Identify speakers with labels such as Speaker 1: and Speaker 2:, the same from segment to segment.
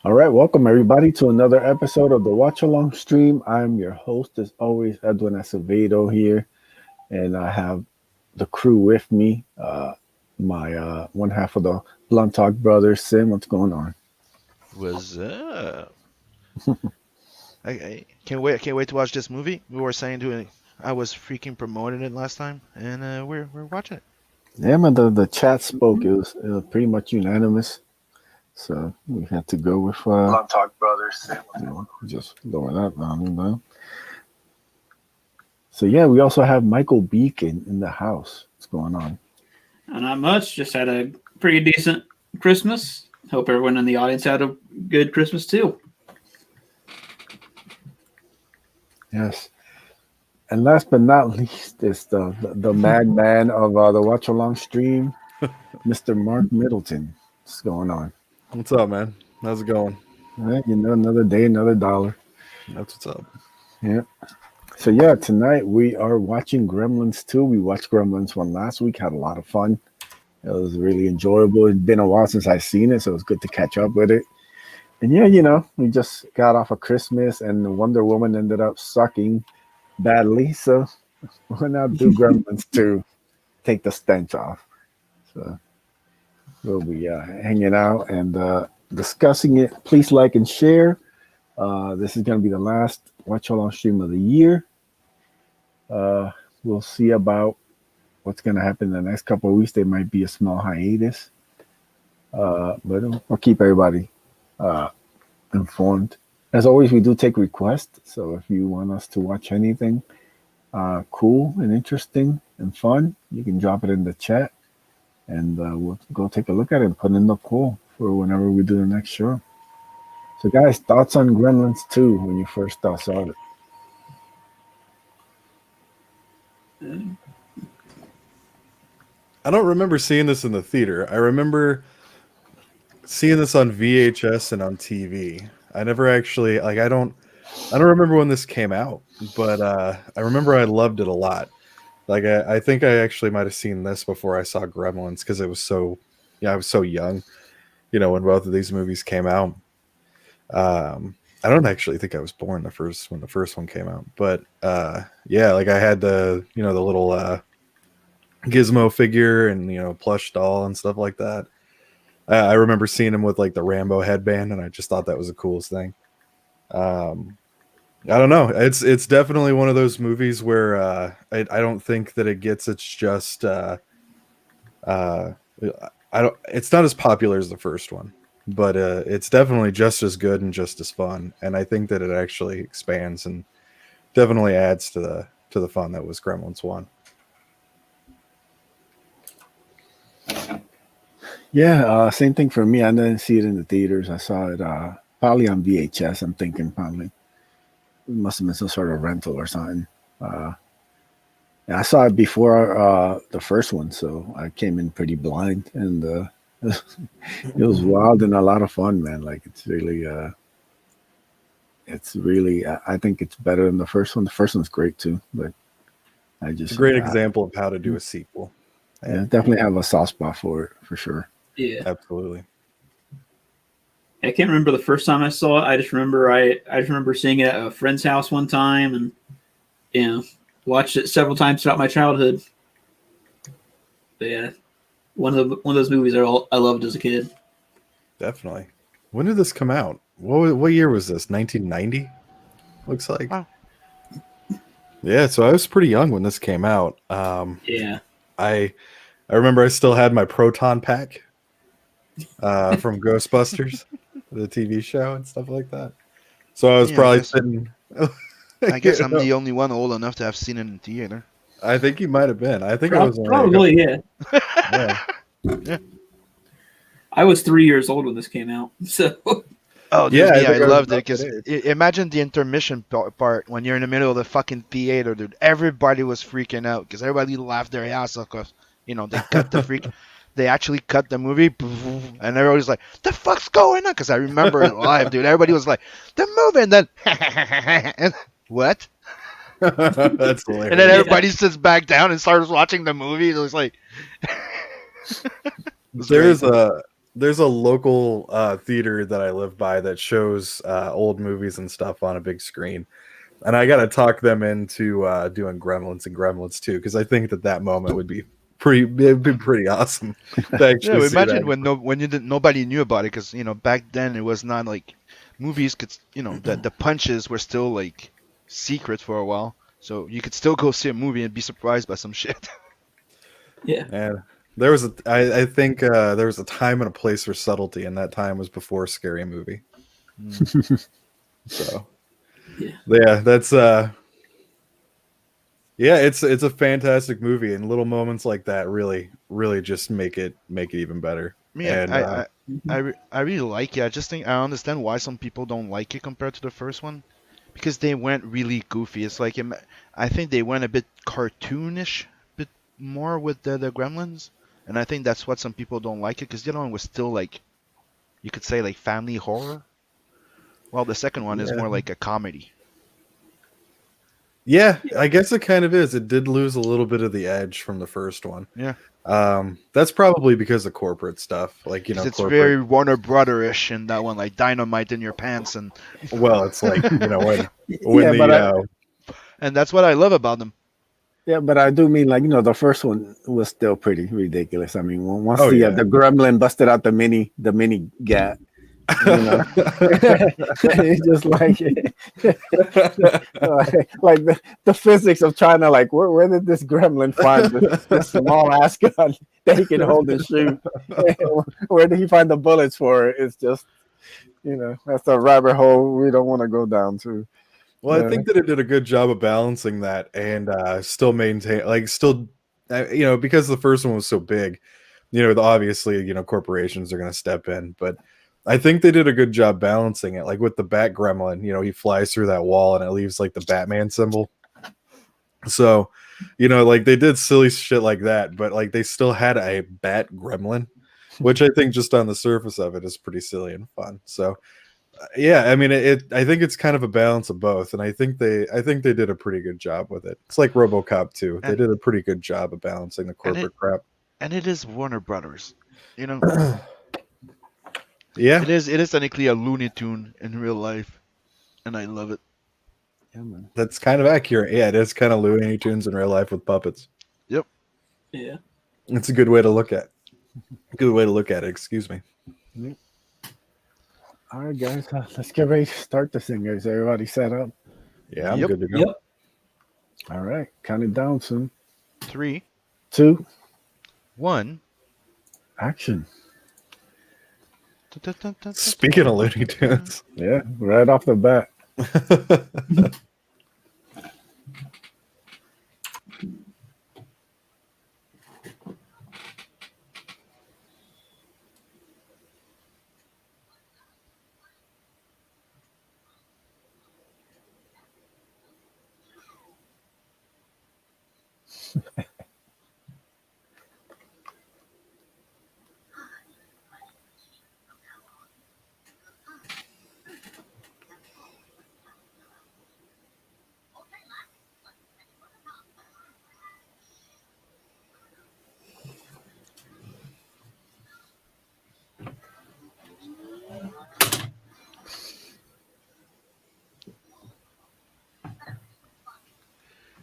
Speaker 1: All right, welcome everybody to another episode of the Watch Along Stream. I'm your host, as always, Edwin Acevedo here, and I have the crew with me. My one half of the Blunt Talk brothers, Sim. What's going on?
Speaker 2: Was I can't wait to watch this movie. We were saying to I was freaking promoting it last time, and we're watching it.
Speaker 1: Yeah, man, the chat spoke. It was pretty much unanimous, so we had to go with Blunt Talk brothers. Sim. Just lower that down. So yeah, we also have Michael Beacon in the house. What's going on?
Speaker 3: Not much. Just had a pretty decent Christmas. Hope everyone in the audience had a good Christmas too.
Speaker 1: Yes. And last but not least is the madman of the Watch Along Stream, Mr. Mark Middleton. What's going on?
Speaker 4: What's up, man? How's it going?
Speaker 1: Right, another day, another dollar.
Speaker 4: That's what's up.
Speaker 1: Yeah. So yeah, tonight we are watching Gremlins 2. We watched Gremlins 1 last week, had a lot of fun. It was really enjoyable. It's been a while since I've seen it, so it was good to catch up with it. And yeah, we just got off of Christmas and Wonder Woman ended up sucking badly, so why not do Gremlins 2? Take the stench off. So we'll be hanging out and discussing it. Please like and share. This is going to be the last Watch Along Stream of the year. We'll see about what's going to happen in the next couple of weeks. There might be a small hiatus, but we'll keep everybody informed. As always, we do take requests, so if you want us to watch anything cool and interesting and fun, you can drop it in the chat, and we'll go take a look at it and put it in the poll for whenever we do the next show. So, guys, thoughts on Gremlins 2 when you first saw it?
Speaker 4: I don't remember seeing this in the theater. I remember seeing this on VHS and on TV. I never actually I don't remember when this came out, but I remember I loved it a lot. I think I actually might have seen this before I saw Gremlins because I was so young, when both of these movies came out. I don't actually think I was born when the first one came out, but I had the the little Gizmo figure and plush doll and stuff like that. I remember seeing him with the Rambo headband, and I just thought that was the coolest thing. I don't know. It's definitely one of those movies where I don't think that it gets its just. It's not as popular as the first one, but it's definitely just as good and just as fun. And I think that it actually expands and definitely adds to the fun that was Gremlins 1.
Speaker 1: Yeah, same thing for me. I didn't see it in the theaters. I saw it probably on VHS. I'm thinking probably it must have been some sort of rental or something. I saw it before the first one, so I came in pretty blind, and it was wild and a lot of fun, man. It's really, I think it's better than the first one. The first one's great too, but
Speaker 4: it's a great example of how to do a sequel.
Speaker 1: Yeah, definitely have a soft spot for it, for sure.
Speaker 3: Yeah,
Speaker 4: absolutely.
Speaker 3: I can't remember the first time I saw it. I just remember seeing it at a friend's house one time, and watched it several times throughout my childhood. But yeah, one of those movies I loved as a kid.
Speaker 4: Definitely. When did this come out? What year was this? 1990? Looks like.
Speaker 2: Wow.
Speaker 4: Yeah, so I was pretty young when this came out.
Speaker 3: Yeah.
Speaker 4: I remember I still had my Proton pack from Ghostbusters, the TV show and stuff like that. So I was probably sitting.
Speaker 2: I guess I'm the only one old enough to have seen it in theater.
Speaker 4: I think you might have been. I think I was
Speaker 3: probably yeah.
Speaker 2: Yeah.
Speaker 3: I was 3 years old when this came out, so.
Speaker 2: Oh, yeah, I loved it because imagine the intermission part when you're in the middle of the fucking theater, dude. Everybody was freaking out because everybody laughed their ass off because they cut they actually cut the movie, and everybody's like, "The fuck's going on?" Because I remember it live, dude. Everybody was like, "The movie," and then and what?
Speaker 4: That's hilarious.
Speaker 2: And then everybody sits back down and starts watching the movie. It was like,
Speaker 4: there's there's a local theater that I live by that shows old movies and stuff on a big screen, and I got to talk them into doing Gremlins and Gremlins too, because I think that moment would be it'd be pretty awesome to
Speaker 2: Yeah,
Speaker 4: actually see
Speaker 2: imagine
Speaker 4: that.
Speaker 2: when you didn't nobody knew about it because back then it was not like movies could the punches were still like secret for a while, so you could still go see a movie and be surprised by some shit.
Speaker 3: Yeah.
Speaker 4: And there was I think there was a time and a place for subtlety, and that time was before Scary Movie. So yeah, that's yeah, it's a fantastic movie, and little moments like that really just make it even better.
Speaker 2: Me,
Speaker 4: And
Speaker 2: I really like it. I just think I understand why some people don't like it compared to the first one, because they went really goofy. It's like I think they went a bit cartoonish, bit more with the Gremlins, and I think that's what some people don't like it because the other one was still like you could say like family horror, while the second one is more like a comedy.
Speaker 4: yeah, I guess it kind of is. It did lose a little bit of the edge from the first one.
Speaker 2: Yeah.
Speaker 4: That's probably because of corporate stuff, like
Speaker 2: It's
Speaker 4: corporate.
Speaker 2: very Warner Brother-ish in that one, like dynamite in your pants, and
Speaker 4: well, it's like when
Speaker 1: Yeah,
Speaker 4: the
Speaker 2: and that's what I love about them.
Speaker 1: yeah, but I do mean like the first one was still pretty ridiculous. I mean, once
Speaker 4: Oh, yeah.
Speaker 1: the gremlin busted out the mini gat, it's just like like the physics of trying to like where did this gremlin find this small ass gun that he can hold and shoot? Where did he find the bullets for it? It's just that's a rabbit hole we don't want to go down to.
Speaker 4: Well, I think that it did a good job of balancing that and still maintain, because the first one was so big, obviously, corporations are going to step in. But I think they did a good job balancing it. Like with the Bat Gremlin, he flies through that wall and it leaves like the Batman symbol. So, like they did silly shit like that, but like they still had a Bat Gremlin, which I think just on the surface of it is pretty silly and fun. So, yeah, I mean, I think it's kind of a balance of both, and I think they did a pretty good job with it. It's like RoboCop 2. They did a pretty good job of balancing the corporate crap.
Speaker 2: And it is Warner Brothers,
Speaker 4: Yeah,
Speaker 2: it is technically a Looney Tune in real life, and I love it.
Speaker 1: Yeah, man.
Speaker 4: that's kind of accurate. Yeah, it is kind of Looney Tunes in real life with puppets.
Speaker 2: Yep.
Speaker 3: Yeah.
Speaker 4: It's a good way to look at. Good way to look at it. Excuse me.
Speaker 1: Yeah. All right, guys, let's get ready to start this thing. Is everybody set up?
Speaker 4: Yeah, I'm
Speaker 2: Yep.
Speaker 4: good to go.
Speaker 3: Yep.
Speaker 1: All right, count it down soon.
Speaker 2: 3,
Speaker 1: 2,
Speaker 2: 1.
Speaker 1: action.
Speaker 4: Speaking of Looney Tunes,
Speaker 1: Yeah, right off the bat.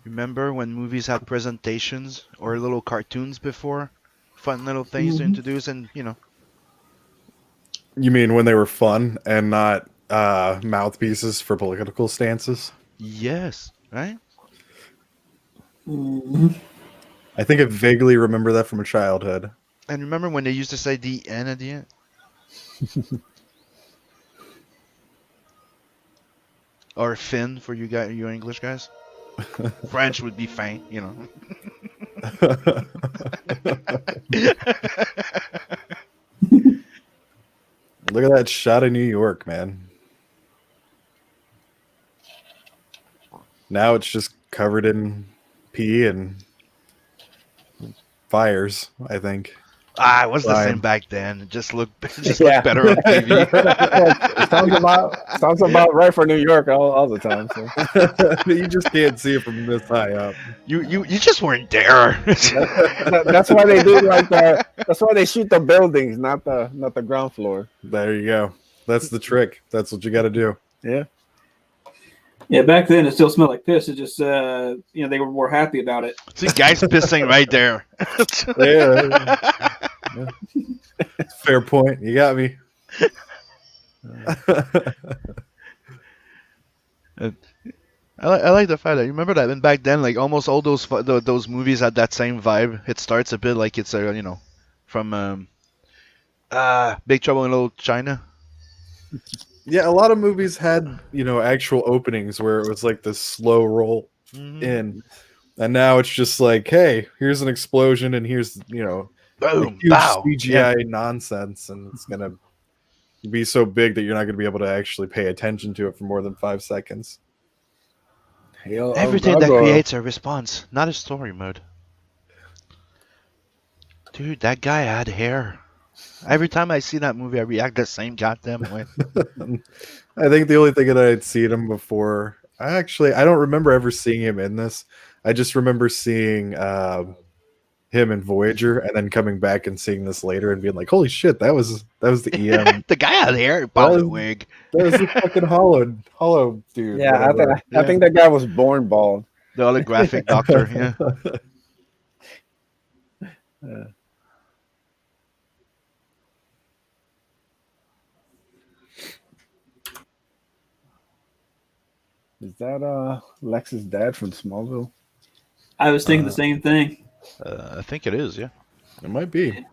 Speaker 2: Remember when movies had presentations or little cartoons before? Fun little things to introduce, and
Speaker 4: you mean when they were fun and not mouthpieces for political stances?
Speaker 2: yes, right?
Speaker 4: I think I vaguely remember that from childhood.
Speaker 2: And remember when they used to say the N at the end? Or fin for you guys, you English guys? French would be fin,
Speaker 4: Look at that shot of New York, man. Now it's just covered in pee and fires, I think.
Speaker 2: It was the same
Speaker 4: Fine.
Speaker 2: back then. It just looked better on TV.
Speaker 1: Sounds about right for New York all the time. So.
Speaker 4: You just can't see it from this high up.
Speaker 2: You just weren't there.
Speaker 1: That's why they do like that. That's why they shoot the buildings, not the ground floor.
Speaker 4: There you go. That's the trick. That's what you got to do.
Speaker 1: Yeah.
Speaker 3: Yeah, back then it still smelled like piss. It just, they were more happy about it.
Speaker 2: See, guys pissing right there.
Speaker 4: Yeah. Fair point. You got me.
Speaker 2: I like the fact that you remember that, and back then, like almost all those movies had that same vibe. It starts a bit like it's from Big Trouble in Little China.
Speaker 4: Yeah, a lot of movies had, actual openings where it was like this slow roll in. And now it's just like, hey, here's an explosion and here's,
Speaker 2: Boom,
Speaker 4: huge
Speaker 2: bow.
Speaker 4: CGI nonsense, and it's going to be so big that you're not going to be able to actually pay attention to it for more than 5 seconds.
Speaker 2: Everything that creates a response, not a story mode. Dude, that guy had hair. Every time I see that movie, I react the same goddamn way.
Speaker 4: I think the only thing that I'd seen him before, I don't remember ever seeing him in this. I just remember seeing him in Voyager, and then coming back and seeing this later and being like, "Holy shit, that was the EM."
Speaker 2: The guy had hair, bald wig.
Speaker 4: That was the fucking hollow dude.
Speaker 1: Yeah, I think that guy was born bald.
Speaker 2: The holographic doctor. Yeah.
Speaker 1: Is that Lex's dad from Smallville?
Speaker 3: I was thinking the same thing.
Speaker 2: I think it is. Yeah.
Speaker 4: It might be.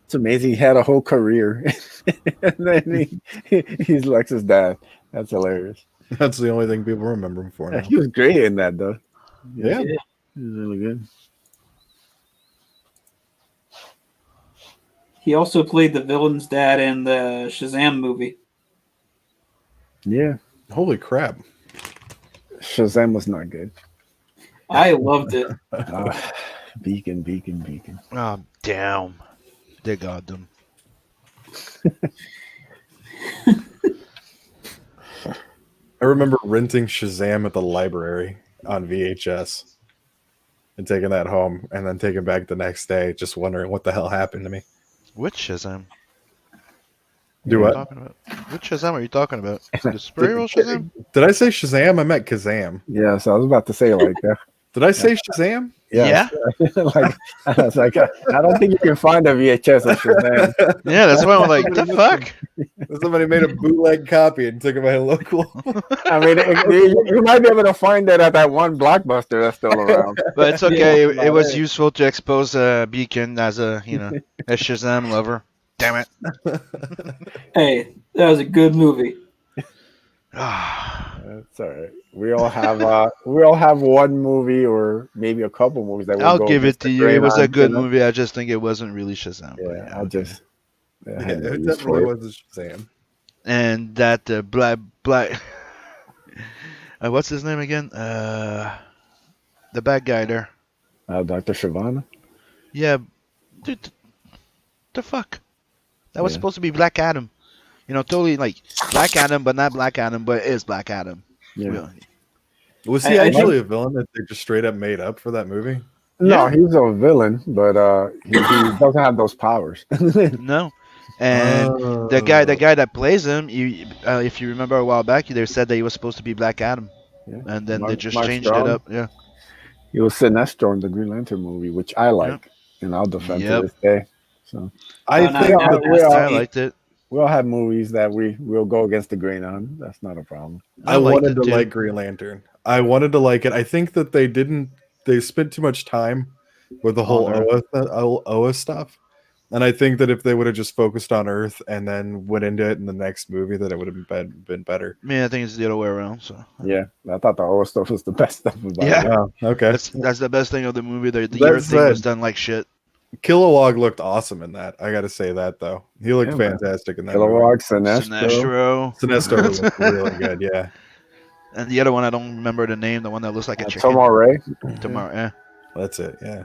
Speaker 1: It's amazing. He had a whole career, and then he's Lex's dad. That's hilarious.
Speaker 4: That's the only thing people remember him for now.
Speaker 1: He was great in that, though.
Speaker 4: Yeah.
Speaker 1: He was really good.
Speaker 3: He also played the villain's dad in the Shazam movie.
Speaker 1: Yeah.
Speaker 4: Holy crap.
Speaker 1: Shazam was not good.
Speaker 3: I loved it.
Speaker 1: Beacon.
Speaker 2: Oh, damn. They got them.
Speaker 4: I remember renting Shazam at the library on VHS and taking that home and then taking it back the next day, just wondering what the hell happened to me.
Speaker 2: Which Shazam?
Speaker 4: Do
Speaker 2: What
Speaker 4: what?
Speaker 2: are you talking about? Which Shazam are you talking about? The superhero Shazam?
Speaker 4: Did I say Shazam? I meant Kazam.
Speaker 1: Yeah, so I was about to say like that.
Speaker 4: Did I say Shazam?
Speaker 2: Yeah.
Speaker 1: Like, I was like, I don't think you can find a VHS of Shazam.
Speaker 2: Yeah, that's why I'm like, the fuck?
Speaker 4: Somebody made a bootleg copy and took it by a local.
Speaker 1: I mean, you might be able to find it at that one Blockbuster that's still around.
Speaker 2: But it's okay. It was useful to expose Beacon as a Shazam lover. Damn it.
Speaker 3: Hey, that was a good movie.
Speaker 1: It's all right. We all have one movie or maybe a couple movies that
Speaker 2: I'll give it to you. It was a good movie. I just think it wasn't really Shazam.
Speaker 1: Yeah,
Speaker 4: It definitely was Shazam.
Speaker 2: And that black what's his name again? The bad guy there.
Speaker 1: Dr. Shavana.
Speaker 2: Yeah, dude, the fuck. That was supposed to be Black Adam. Totally like Black Adam, but not Black Adam, but it is Black Adam.
Speaker 1: Yeah.
Speaker 2: Really.
Speaker 4: Was he actually a villain that they just straight up made up for that movie?
Speaker 1: No, he's a villain, but he doesn't have those powers.
Speaker 2: No. And the guy that plays him, if you remember a while back, they said that he was supposed to be Black Adam.
Speaker 1: Yeah.
Speaker 2: And then they just
Speaker 1: Mark
Speaker 2: changed
Speaker 1: Strong.
Speaker 2: it up. Yeah.
Speaker 1: He was Sinestro in the Green Lantern movie, which I like, and I'll defend to this day. So
Speaker 4: I think
Speaker 2: I liked it.
Speaker 1: We all have movies that we'll go against the grain on. That's not a problem.
Speaker 4: I wanted to like Green Lantern. I wanted to like it. I think that they spent too much time with the whole Oa stuff. And I think that if they would have just focused on Earth and then went into it in the next movie, that it would have been better.
Speaker 2: I mean, I think it's the other way around. So
Speaker 1: yeah, I thought the Oa stuff was the best stuff about
Speaker 2: it.
Speaker 4: Oh, okay.
Speaker 2: That's the best thing of the movie. The Earth thing was done like shit.
Speaker 4: Kilowog looked awesome in that. I got to say that though. He looked fantastic in that.
Speaker 1: Kilowog, Sinestro
Speaker 4: looked really good. Yeah.
Speaker 2: And the other one, I don't remember the name. The one that looks like a chicken.
Speaker 1: Tomorrow.
Speaker 2: Tomorrow, yeah.
Speaker 4: That's it. Yeah.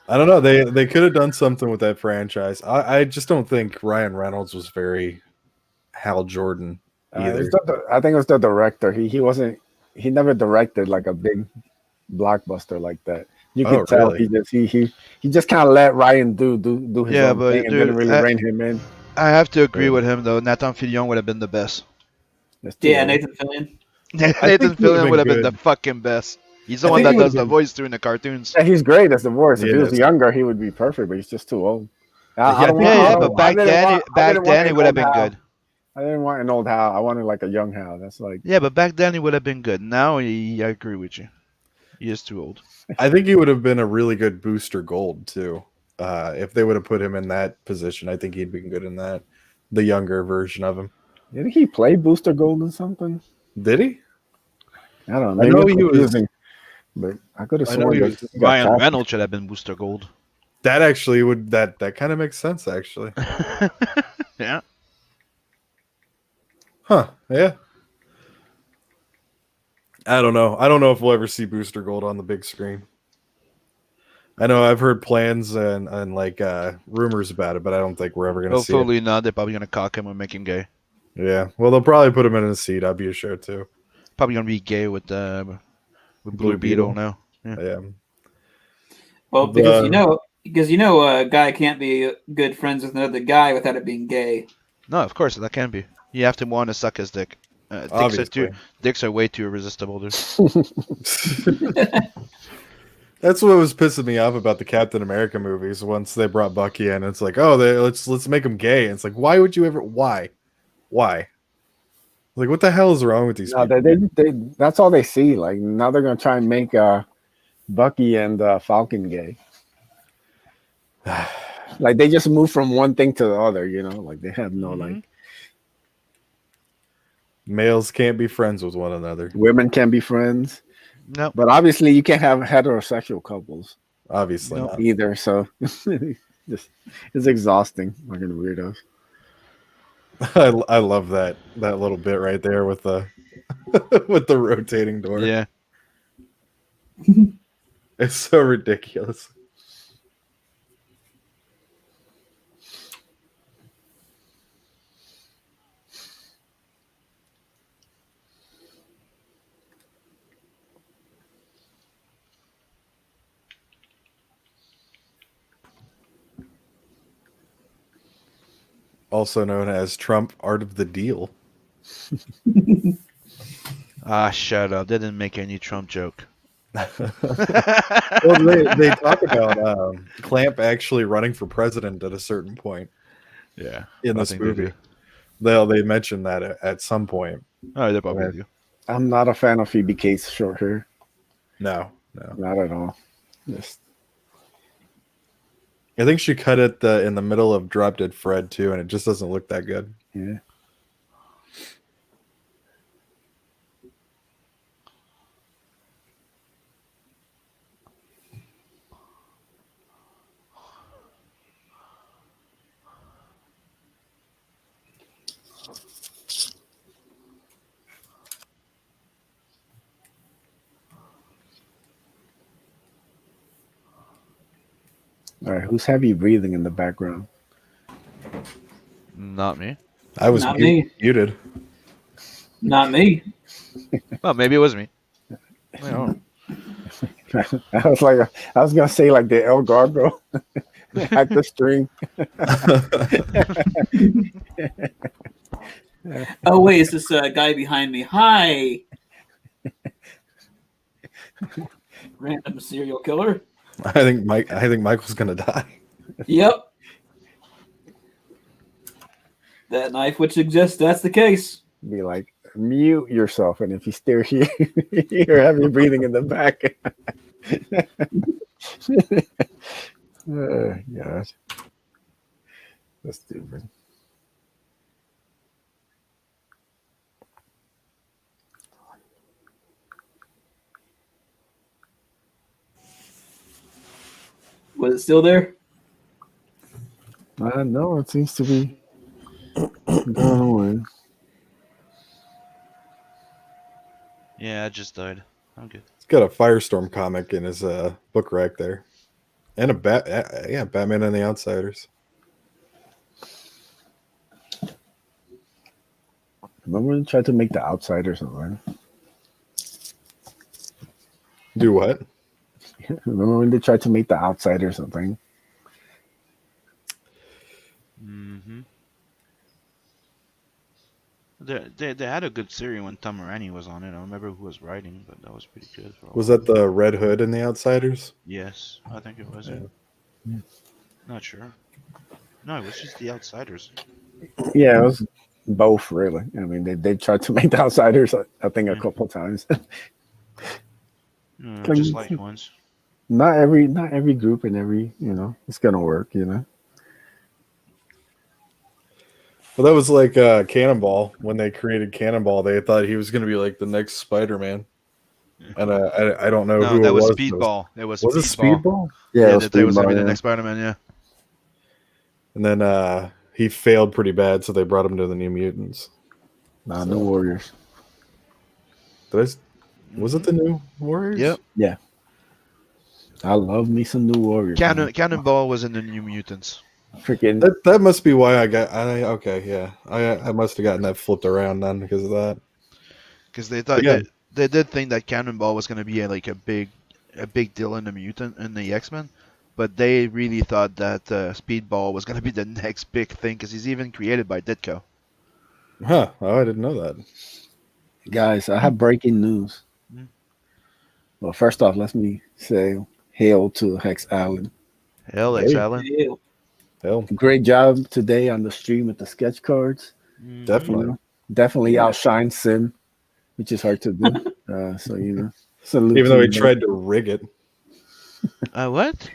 Speaker 4: I don't know. They could have done something with that franchise. I just don't think Ryan Reynolds was very Hal Jordan either.
Speaker 1: I think it was the director. He wasn't. He never directed like a big blockbuster like that. You
Speaker 4: Oh,
Speaker 1: could tell
Speaker 4: really?
Speaker 1: he just kind of let Ryan do his
Speaker 2: Yeah,
Speaker 1: own thing
Speaker 2: but
Speaker 1: and didn't
Speaker 2: dude,
Speaker 1: really rein him in.
Speaker 2: I have to agree
Speaker 4: Yeah.
Speaker 2: with him though. Nathan Fillion would have been the best.
Speaker 1: That's too
Speaker 3: Yeah,
Speaker 1: old.
Speaker 3: Nathan Fillion.
Speaker 2: Nathan
Speaker 4: he would've
Speaker 2: Fillion
Speaker 4: been
Speaker 2: would have been the
Speaker 4: good.
Speaker 2: fucking best. He's the
Speaker 4: I
Speaker 2: one
Speaker 4: think
Speaker 2: that
Speaker 4: he
Speaker 2: does
Speaker 4: would've
Speaker 2: the
Speaker 4: been.
Speaker 2: voice during the cartoons.
Speaker 1: Yeah, he's great as the voice. If he was
Speaker 4: Yes.
Speaker 1: younger, he would be perfect, but he's just too old. I
Speaker 4: Yeah, I
Speaker 1: don't
Speaker 4: think
Speaker 1: want.
Speaker 4: he
Speaker 2: Yeah,
Speaker 4: would
Speaker 2: yeah,
Speaker 4: have
Speaker 2: but
Speaker 4: been.
Speaker 1: I didn't want. I
Speaker 2: back
Speaker 1: didn't want
Speaker 2: then it
Speaker 1: an
Speaker 2: would have
Speaker 1: old
Speaker 2: been
Speaker 1: Hal.
Speaker 2: good.
Speaker 1: I didn't want an old Hal. I wanted like a young Hal. That's like.
Speaker 2: Yeah, but back then he would have been good. Now I agree with you. He is too old.
Speaker 4: I think he would have been a really good Booster Gold too. If they would have put him in that position, I think he'd been good in that. The younger version of him.
Speaker 1: Didn't he play Booster Gold or something?
Speaker 4: Did he?
Speaker 1: I don't know.
Speaker 4: I
Speaker 1: Maybe
Speaker 4: know
Speaker 1: I'm
Speaker 4: he was.
Speaker 1: confusing, but I could have
Speaker 4: I know
Speaker 1: sworn
Speaker 4: he
Speaker 1: that
Speaker 4: was.
Speaker 1: he got
Speaker 2: Ryan
Speaker 1: cast.
Speaker 2: Reynolds should have been Booster Gold.
Speaker 4: That actually would that kind of makes sense actually.
Speaker 2: Yeah.
Speaker 4: Huh? Yeah. I don't know. I don't know if we'll ever see Booster Gold on the big screen. I know I've heard plans and like rumors about it, but I don't think we're ever gonna see it.
Speaker 2: Hopefully not. They're probably gonna cock him and make him gay.
Speaker 4: Yeah. Well, they'll probably put him in a seat. I'd be a show too.
Speaker 2: Probably gonna be gay with Blue
Speaker 4: Blue
Speaker 2: Beetle
Speaker 4: Beetle.
Speaker 2: now.
Speaker 4: Yeah.
Speaker 3: Well,
Speaker 4: The-
Speaker 3: because a guy can't be good friends with another guy without it being gay.
Speaker 2: No, of course that can be. You have to want to suck his dick.
Speaker 4: Obviously.
Speaker 2: Dicks are way too irresistible, dude.
Speaker 4: That's what was pissing me off about the Captain America movies. Once they brought Bucky in, it's like, oh, let's make him gay. And it's like, why would you ever? Why? Like, what the hell is wrong with these
Speaker 1: No,
Speaker 4: people?
Speaker 1: they that's all they see. Like now they're gonna try and make Bucky and Falcon gay. Like they just move from one thing to the other, you know. Like they have no like
Speaker 4: Males can't be friends with one another.
Speaker 1: women can be friends,
Speaker 2: No.
Speaker 1: but obviously you can't have heterosexual couples
Speaker 4: Obviously
Speaker 2: Nope.
Speaker 4: not.
Speaker 1: either. So just it's exhausting, fucking weirdos.
Speaker 4: I love that little bit right there with the with the rotating door.
Speaker 2: Yeah.
Speaker 4: It's so ridiculous. Also known as Trump Art of the Deal.
Speaker 2: Shut up. They didn't make any Trump joke.
Speaker 4: Well, they talk about Clamp actually running for president at a certain point
Speaker 2: Yeah.
Speaker 4: in this
Speaker 2: nothing to
Speaker 4: movie.
Speaker 2: do.
Speaker 4: They mentioned that at some point.
Speaker 2: Oh, they probably
Speaker 4: Yeah.
Speaker 2: do.
Speaker 1: I'm not a fan of Phoebe Cates' short hair,
Speaker 4: No.
Speaker 1: not at all. Just
Speaker 4: I think she cut it in the middle of Drop Dead Fred too, and it just doesn't look that good.
Speaker 1: yeah. All right, who's heavy breathing in the background?
Speaker 2: Not me.
Speaker 4: I was
Speaker 3: Not me.
Speaker 4: muted.
Speaker 3: Not me.
Speaker 2: Well, maybe it was me. I don't know.
Speaker 1: I was gonna say like the El Gargo at the string.
Speaker 3: Oh wait, is this guy behind me? Hi. Random serial killer.
Speaker 4: I think Michael's gonna die.
Speaker 3: Yep. That knife which exists, that's the case.
Speaker 1: Be like, mute yourself, and if you still hear you're heavy breathing in the back. Gosh, that's stupid.
Speaker 3: Was it still there?
Speaker 1: No, it seems to be going away.
Speaker 2: Yeah, I just died. I'm good.
Speaker 4: He's got a Firestorm comic in his book rack there. And Batman and the Outsiders.
Speaker 1: Remember when they tried to make The Outsiders something?
Speaker 4: Do what?
Speaker 1: Remember when they tried to make The Outsiders something?
Speaker 2: Mm-hmm. They had a good series when Tom Morani was on it. I don't remember who was writing, but that was pretty good for a
Speaker 4: Was
Speaker 2: while.
Speaker 4: that the Red Hood and the Outsiders?
Speaker 2: Yes, I think it was.
Speaker 4: Yeah.
Speaker 2: Yeah. Not sure. No, it was just the Outsiders.
Speaker 1: Yeah, it was both really. I mean, they tried to make The Outsiders, I think, a
Speaker 2: Yeah.
Speaker 1: couple times.
Speaker 2: Just like once.
Speaker 1: Not every group and every it's gonna work.
Speaker 4: Well, that was like Cannonball. When they created Cannonball, they thought he was going to be like the next Spider-Man. And I don't know
Speaker 2: No,
Speaker 4: who
Speaker 2: that
Speaker 4: it
Speaker 2: was
Speaker 4: was.
Speaker 2: Speedball. It was
Speaker 4: Was it
Speaker 2: Speedball.
Speaker 4: Speedball?
Speaker 1: Yeah,
Speaker 2: that they was gonna be the
Speaker 1: yeah.
Speaker 2: next Spider-Man. Yeah.
Speaker 4: And then he failed pretty bad, so they brought him to the New Mutants.
Speaker 1: New Warriors.
Speaker 4: Was it the New Warriors?
Speaker 2: Yep.
Speaker 1: Yeah. I love me some New Warriors.
Speaker 2: Cannonball was in the New Mutants.
Speaker 1: Freaking
Speaker 4: That must be why I must have gotten that flipped around then because of that.
Speaker 2: Because they thought they did think that Cannonball was gonna be a big deal in the X-Men, but they really thought that Speedball was gonna be the next big thing because he's even created by Ditko.
Speaker 4: Huh? Oh, I didn't know that.
Speaker 1: guys, I have breaking news.
Speaker 2: Mm.
Speaker 1: Well, first off, let me say hail to Hex Allen.
Speaker 2: Hell, X Allen.
Speaker 4: Hell,
Speaker 1: Great job today on the stream with the sketch cards.
Speaker 4: definitely.
Speaker 1: Definitely outshine Sim, which is hard to do. Salute
Speaker 4: Even though he
Speaker 1: to
Speaker 4: tried to rig it.
Speaker 2: What?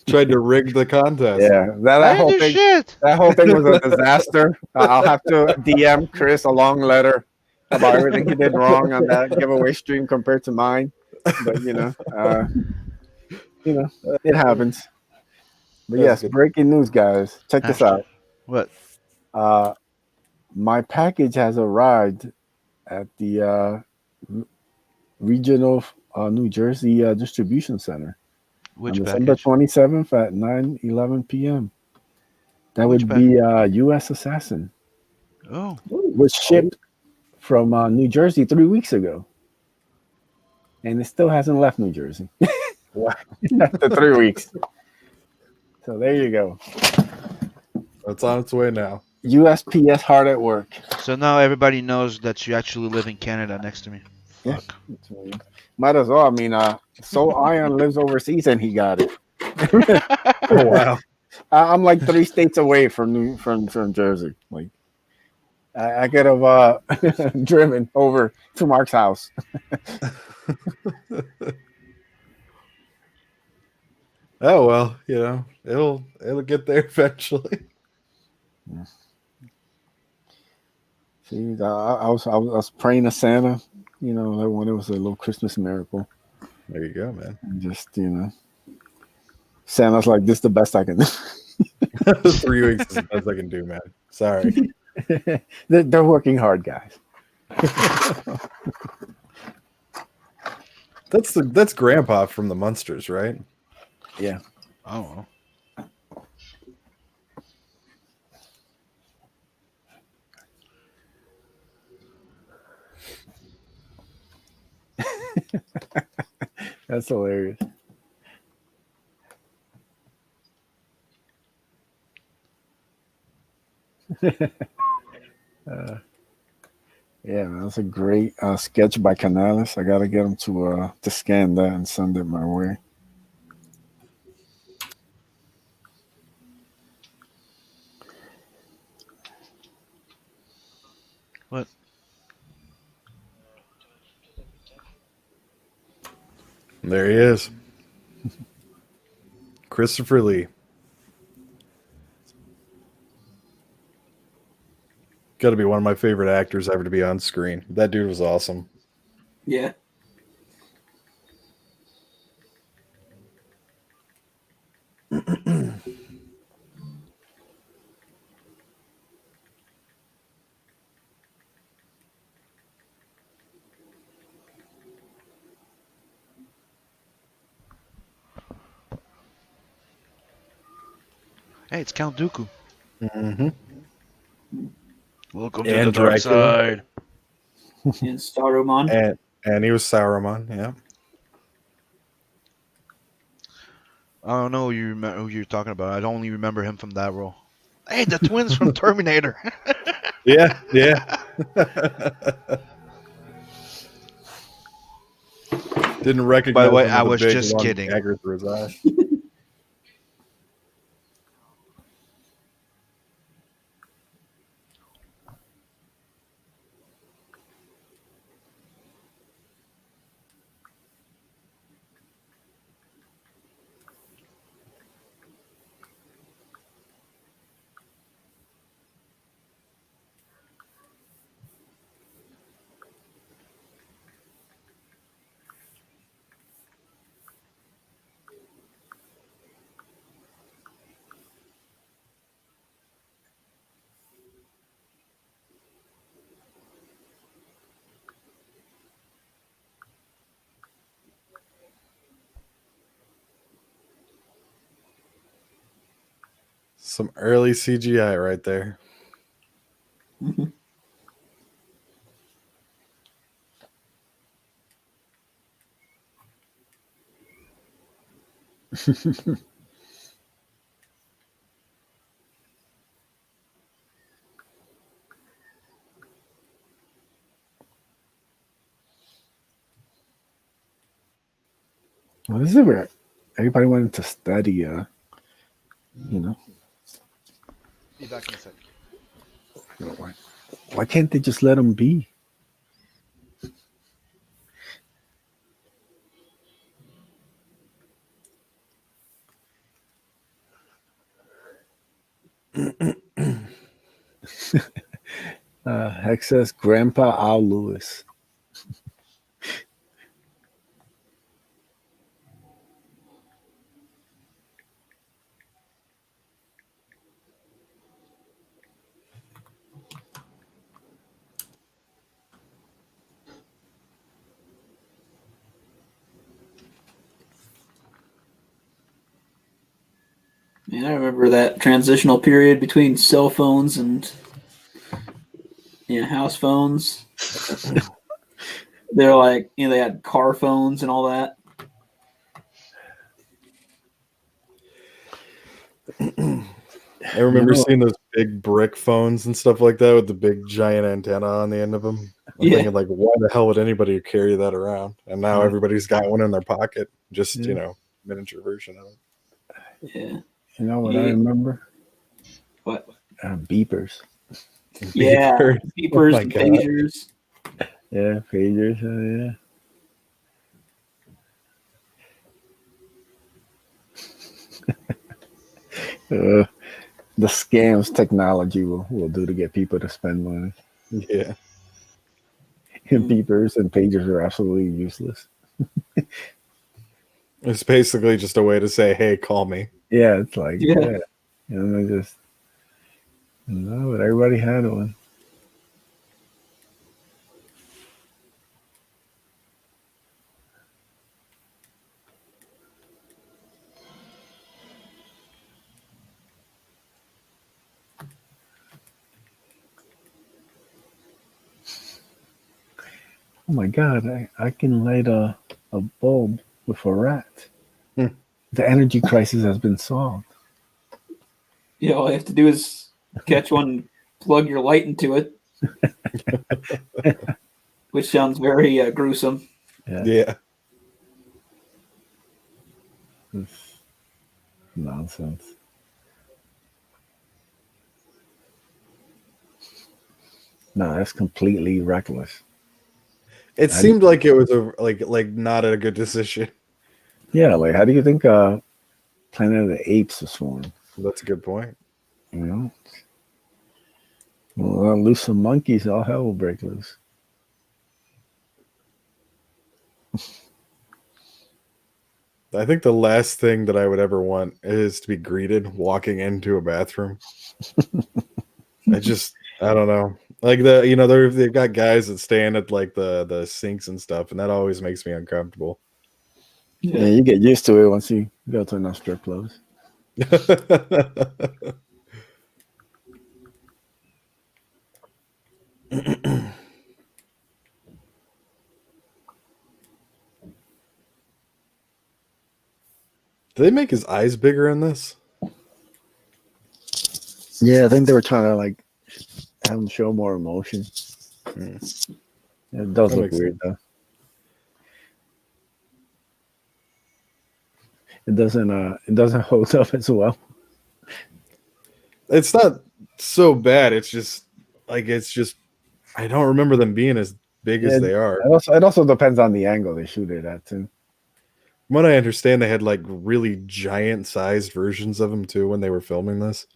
Speaker 4: Tried to rig the contest.
Speaker 1: Yeah, that whole thing.
Speaker 2: Shit.
Speaker 1: That whole thing was a disaster. I'll have to DM Chris a long letter about everything he did wrong on that giveaway stream compared to mine. But it happens. But yes, breaking news, guys. Check this out.
Speaker 2: What?
Speaker 1: My package has arrived at the regional New Jersey distribution center
Speaker 2: Which
Speaker 1: on December 27th at 9:11 p.m. That would be U.S. Assassin.
Speaker 2: Oh.
Speaker 1: Was shipped from New Jersey 3 weeks ago. And it still hasn't left New Jersey. After 3 weeks. So there you go.
Speaker 4: It's on its way now.
Speaker 1: USPS hard at work.
Speaker 2: So now everybody knows that you actually live in Canada next to me. Fuck.
Speaker 1: Yeah. Might as well. I mean, Soul Iron lives overseas and he got it.
Speaker 4: Oh wow.
Speaker 1: I'm like 3 states away from Jersey. Like I could have driven over to Mark's house.
Speaker 4: Oh well, it'll get there eventually.
Speaker 1: Yeah. See, I was praying to Santa, when it was a little Christmas miracle.
Speaker 4: There you go, man.
Speaker 1: And just Santa's like, this is the best I can do.
Speaker 4: 3 weeks is the best I can do, man. Sorry.
Speaker 1: They're working hard, guys.
Speaker 4: That's Grandpa from the Munsters, right?
Speaker 1: Yeah.
Speaker 2: Oh.
Speaker 1: That's hilarious. Yeah, man, that's a great sketch by Canales. I gotta get him to scan that and send it my way.
Speaker 2: What?
Speaker 4: There he is. Christopher Lee. Got to be one of my favorite actors ever to be on screen. That dude was awesome.
Speaker 3: Yeah.
Speaker 2: Hey, it's Count Dooku.
Speaker 4: Mm-hmm.
Speaker 2: Welcome to the dark side.
Speaker 3: And Saruman.
Speaker 4: And he was Sauron, yeah.
Speaker 2: I don't know who you're talking about. I only remember him from that role. Hey, the twins from Terminator.
Speaker 4: Yeah. Didn't recognize
Speaker 2: By the way,
Speaker 4: him
Speaker 2: I
Speaker 4: with
Speaker 2: was
Speaker 4: a big
Speaker 2: just
Speaker 4: long
Speaker 2: kidding.
Speaker 4: dagger through his eye. Some early CGI right there.
Speaker 3: Mm-hmm.
Speaker 1: Well, this is where everybody wanted to study, you know.
Speaker 2: Be back in a sec.
Speaker 1: Why can't they just let them be? Hex says Grandpa Al Lewis.
Speaker 3: Man, I remember that transitional period between cell phones and house phones. They're like, they had car phones and all that.
Speaker 4: I remember seeing those big brick phones and stuff like that with the big giant antenna on the end of them. I'm thinking, like, why the hell would anybody carry that around? And now everybody's got one in their pocket, just, miniature version of it.
Speaker 3: Yeah.
Speaker 1: You know what I remember?
Speaker 3: What?
Speaker 1: Beepers.
Speaker 3: Yeah, beepers, and pagers.
Speaker 1: Yeah, pagers. The scams technology will do to get people to spend money.
Speaker 4: Yeah.
Speaker 1: And beepers and pagers are absolutely useless.
Speaker 4: It's basically just a way to say, hey, call me.
Speaker 1: Yeah, it's like, but everybody had one. Oh my God, I can light a bulb with a rat. The energy crisis has been solved.
Speaker 3: Yeah, all you have to do is catch one, plug your light into it, which sounds very gruesome.
Speaker 4: Yeah.
Speaker 1: It's nonsense. No, that's completely reckless.
Speaker 4: It seemed like it was like not a good decision.
Speaker 1: Yeah, like how do you think Planet of the Apes was formed?
Speaker 4: That's a good point.
Speaker 1: Well, I'll loose some monkeys, all hell will break loose.
Speaker 4: I think the last thing that I would ever want is to be greeted walking into a bathroom. I don't know. Like they've got guys that stand at like the sinks and stuff, and that always makes me uncomfortable.
Speaker 1: Yeah, you get used to it once you go to enough strip clubs.
Speaker 4: Do they make his eyes bigger in this?
Speaker 1: Yeah, I think they were trying to like have him show more emotion. It does
Speaker 4: That
Speaker 1: look
Speaker 4: makes
Speaker 1: weird though. It doesn't hold up as well.
Speaker 4: It's not so bad. It's just I don't remember them being as big as they are.
Speaker 1: It also depends on the angle they shoot it at too.
Speaker 4: From what I understand, they had like really giant sized versions of them too when they were filming this,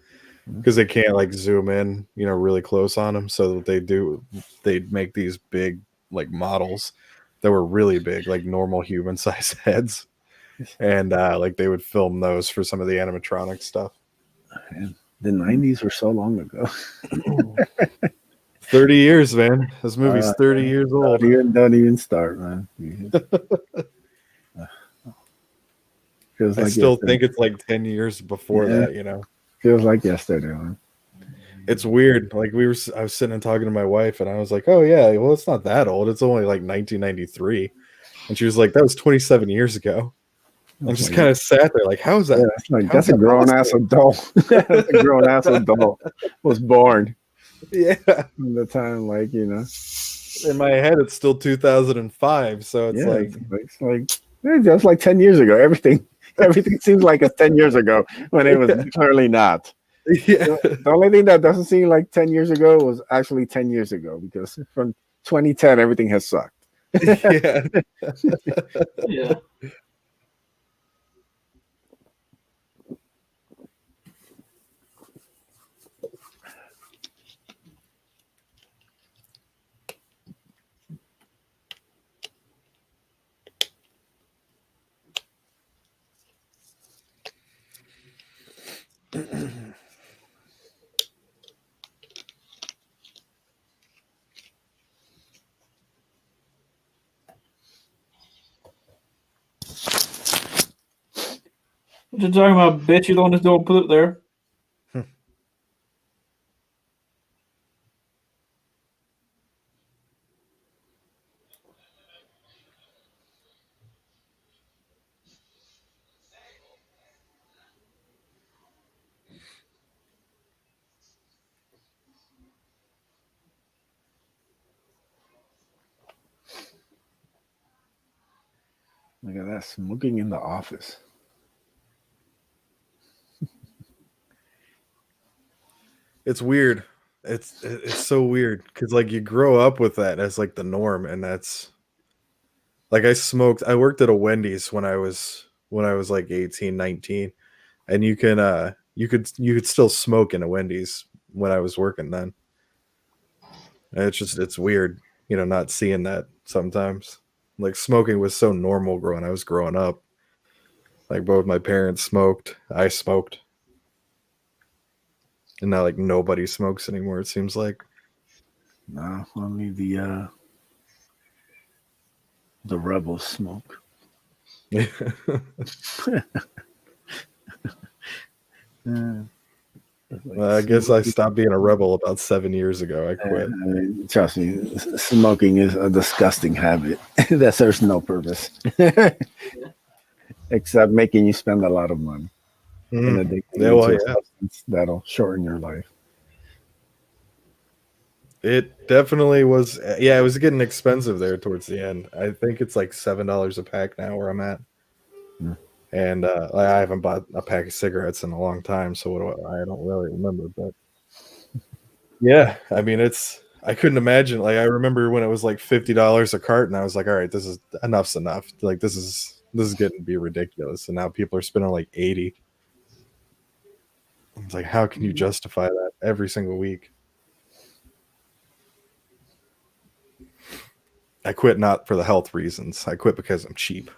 Speaker 4: because they can't like zoom in, really close on them. So they'd make these big like models that were really big, like normal human sized heads, and like they would film those for some of the animatronic stuff.
Speaker 1: Man, the 90s were so long ago.
Speaker 4: 30 years, man. This movie's 30 years old.
Speaker 1: Don't even start, man.
Speaker 4: I still think it's like 10 years before that,
Speaker 1: Feels like yesterday, man.
Speaker 4: It's weird. Like I was sitting and talking to my wife, and I was like, "Oh yeah, well it's not that old. It's only like 1993," and she was like, "That was 27 years ago." I just kind of sat there, like, "How is that?"
Speaker 1: Yeah, that's a grown ass adult. That's a grown ass adult was born.
Speaker 4: Yeah,
Speaker 1: at the time, like
Speaker 4: in my head, it's still 2005, so it's
Speaker 1: that's like 10 years ago. Everything seems like it's 10 years ago when it was clearly not.
Speaker 4: Yeah.
Speaker 1: The only thing that doesn't seem like 10 years ago was actually 10 years ago, because from 2010 everything has sucked.
Speaker 4: Yeah.
Speaker 3: Yeah. What you talking about, bitch? You don't put it there.
Speaker 1: Look at that, smoking in the office.
Speaker 4: It's weird. It's so weird because like you grow up with that as like the norm, and that's like I worked at a Wendy's when I was like 18, 19, and you could still smoke in a Wendy's when I was working then. And it's weird, not seeing that sometimes. Like smoking was so normal I was growing up. Like both my parents smoked, I smoked. And now like nobody smokes anymore, it seems like.
Speaker 1: No, only the rebels smoke.
Speaker 4: Well, I guess I stopped being a rebel about 7 years ago. I quit.
Speaker 1: Trust me, smoking is a disgusting habit that serves no purpose except making you spend a lot of money and addicting you to a substance that'll shorten your life.
Speaker 4: It definitely was. Yeah, it was getting expensive there towards the end. I think it's like $7 a pack now where I'm at. And I haven't bought a pack of cigarettes in a long time, so I don't really remember. But yeah, I mean, I couldn't imagine. Like I remember when it was like $50 a carton, I was like, all right, this is enough's enough. Like this is getting to be ridiculous. And now people are spending like 80. It's like, how can you justify that every single week? I quit not for the health reasons. I quit because I'm cheap.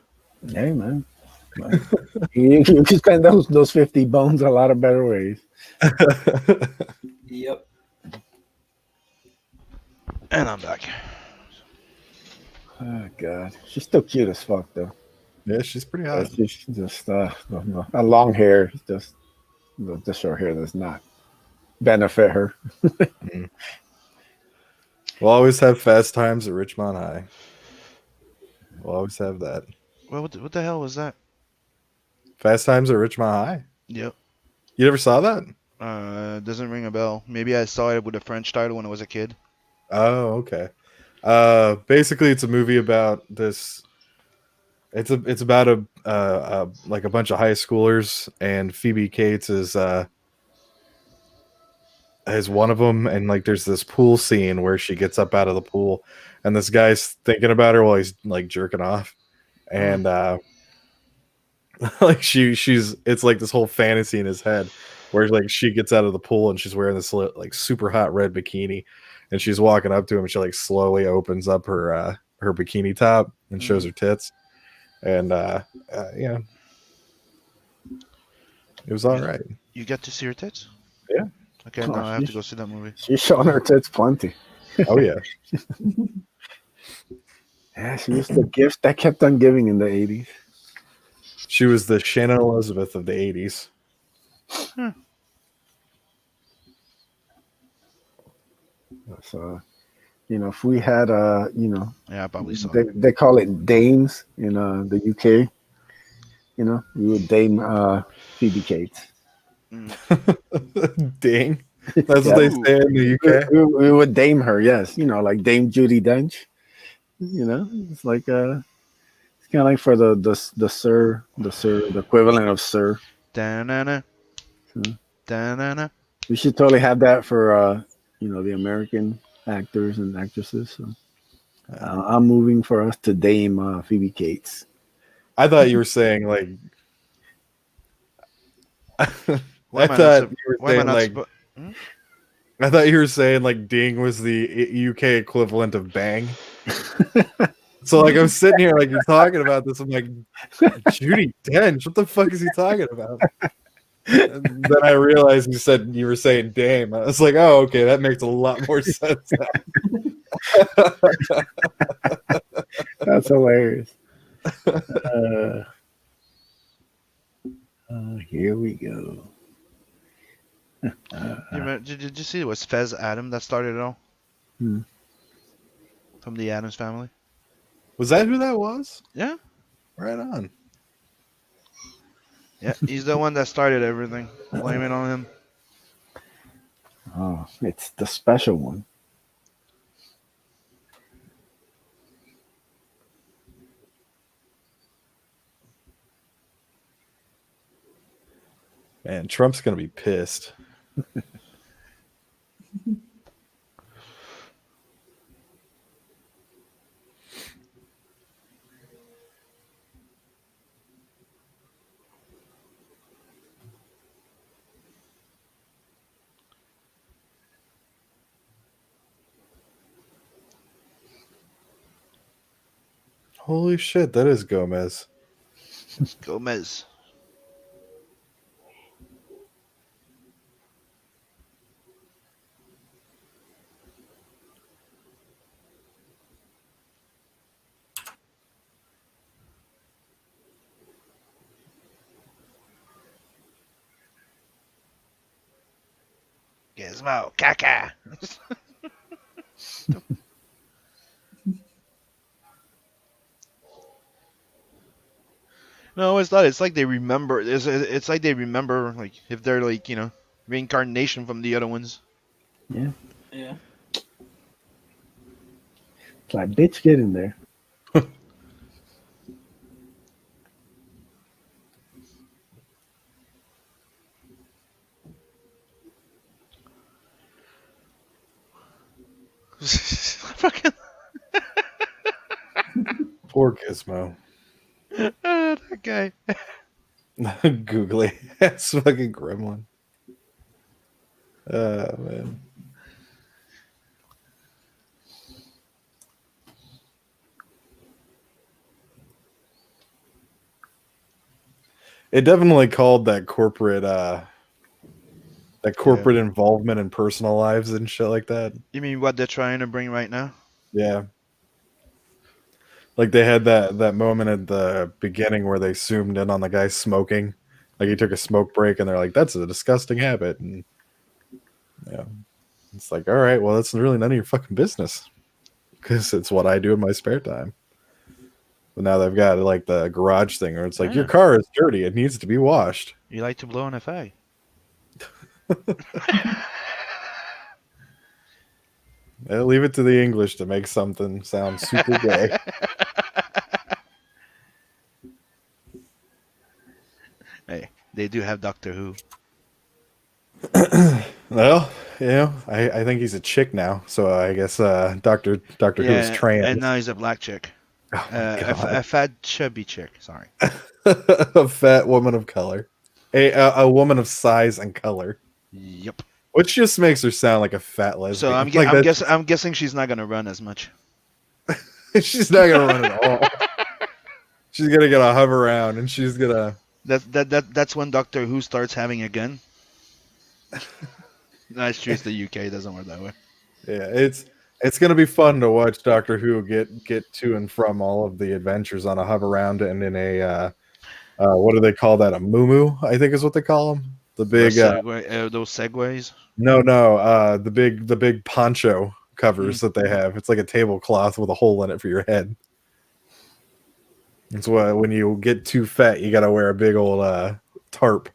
Speaker 1: Hey man. You can spend those 50 bones a lot of better ways.
Speaker 3: Yep.
Speaker 2: And I'm back.
Speaker 1: Oh god, she's still cute as fuck though.
Speaker 4: Yeah, she's pretty hot.
Speaker 1: She's just a long hair, just the show here does not benefit her.
Speaker 4: Mm. We'll always have Fast Times at Richmond High. We'll always have that.
Speaker 2: Well, what the hell was that?
Speaker 4: Fast Times at Richmond High.
Speaker 2: Yep.
Speaker 4: You never saw that?
Speaker 2: Doesn't ring a bell. Maybe I saw it with a French title when I was a kid.
Speaker 4: Oh, okay. Basically, it's a movie about this. It's about like a bunch of high schoolers, and Phoebe Cates is one of them, and like there's this pool scene where she gets up out of the pool, and this guy's thinking about her while he's like jerking off, and like she's it's like this whole fantasy in his head where like she gets out of the pool and she's wearing this like super hot red bikini, and she's walking up to him and she like slowly opens up her bikini top and shows her tits, and yeah, it was all right.
Speaker 2: You get to see her tits?
Speaker 4: Yeah.
Speaker 2: Okay, now I have to go see that movie.
Speaker 1: She's showing her tits plenty.
Speaker 4: Oh yeah.
Speaker 1: Yeah, she was the gift that kept on giving in the 80s.
Speaker 4: She was the Shannon Elizabeth of the 80s.
Speaker 1: So, if we had,
Speaker 2: Yeah, I probably saw
Speaker 1: they call it dames in the UK. We would dame Phoebe Cates.
Speaker 4: Dang. That's what they say in the UK.
Speaker 1: We would dame her, yes. Like Dame Judi Dench. It's like it's kind of like for the sir, the equivalent of sir.
Speaker 2: Da-na-na. Da-na-na.
Speaker 1: We should totally have that for the American actors and actresses. So I'm moving for us to dame Phoebe Cates.
Speaker 4: I thought you were saying like I thought you were saying like Ding was the UK equivalent of bang. So like I'm sitting here like you're talking about this. I'm like, Judi Dench, what the fuck is he talking about? And then I realized you were saying dame. I was like, oh, okay, that makes a lot more sense now.
Speaker 1: That's hilarious. Here we go.
Speaker 2: Did you see it was Fez Adam that started it all? From the Addams family.
Speaker 4: Was that who that was?
Speaker 2: Yeah.
Speaker 4: Right on.
Speaker 2: Yeah, he's the one that started everything. Blame it on him.
Speaker 1: Oh, it's the special one.
Speaker 4: Man, Trump's gonna be pissed. Holy shit, that is Gomez.
Speaker 2: Gomez. Gizmo, caca. No, it's not. It's like they remember. It's like they remember, like if they're like reincarnation from the other ones.
Speaker 1: Yeah.
Speaker 3: Yeah.
Speaker 1: It's like, bitch, get in there.
Speaker 2: Fucking.
Speaker 4: Poor Gizmo.
Speaker 2: That guy.
Speaker 4: Googly ass fucking gremlin. Man. It definitely called that corporate involvement in personal lives and shit like that.
Speaker 2: You mean what they're trying to bring right now?
Speaker 4: Yeah. Like they had that moment at the beginning where they zoomed in on the guy smoking Like he took a smoke break, and they're like, "That's a disgusting habit." And yeah, it's like, all right, well, that's really none of your fucking business because it's what I do in my spare time. But now they've got like the garage thing where it's like, your car is dirty; it needs to be washed.
Speaker 2: You like to blow on a fag?
Speaker 4: Leave it to the English to make something sound super gay.
Speaker 2: Hey, they do have Doctor Who.
Speaker 4: Well, I think he's a chick now, so I guess Doctor Who is trans.
Speaker 2: And now he's a black chick.
Speaker 4: Oh
Speaker 2: a fat, chubby chick. Sorry.
Speaker 4: A fat woman of color. A woman of size and color.
Speaker 2: Yep.
Speaker 4: Which just makes her sound like a fat lesbian.
Speaker 2: So I'm guessing she's not gonna run as much.
Speaker 4: She's not gonna run at all. She's gonna get a hover around, and she's gonna.
Speaker 2: That's when Doctor Who starts having a gun. That's true. It's the UK. It doesn't work that way.
Speaker 4: Yeah, it's gonna be fun to watch Doctor Who get to and from all of the adventures on a hover round and in a what do they call that? A moo, I think is what they call them. The big
Speaker 2: those segways.
Speaker 4: No, the big poncho covers that they have. It's like a tablecloth with a hole in it for your head. It's why when you get too fat, you gotta wear a big old tarp.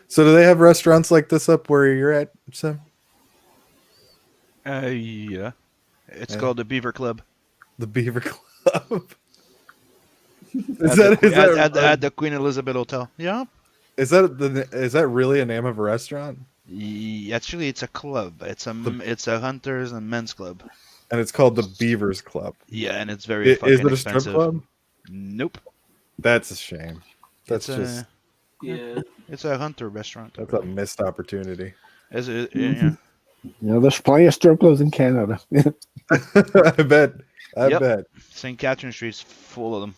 Speaker 4: So do they have restaurants like this up where you're at, Sam?
Speaker 2: Yeah. It's called the Beaver Club.
Speaker 4: The Beaver Club.
Speaker 2: At the Queen Elizabeth Hotel. Yeah.
Speaker 4: Is that really a name of a restaurant?
Speaker 2: Actually, it's a club. It's a hunters and men's club.
Speaker 4: And it's called the Beavers Club.
Speaker 2: Yeah, and it's very fucking expensive.
Speaker 4: Is it a strip club?
Speaker 2: Nope.
Speaker 4: That's a shame.
Speaker 3: Yeah.
Speaker 2: It's a hunter restaurant.
Speaker 4: That's a missed opportunity.
Speaker 2: Yeah.
Speaker 1: There's plenty of strip clubs in Canada.
Speaker 4: I bet. I bet.
Speaker 2: St. Catherine Street's full of them.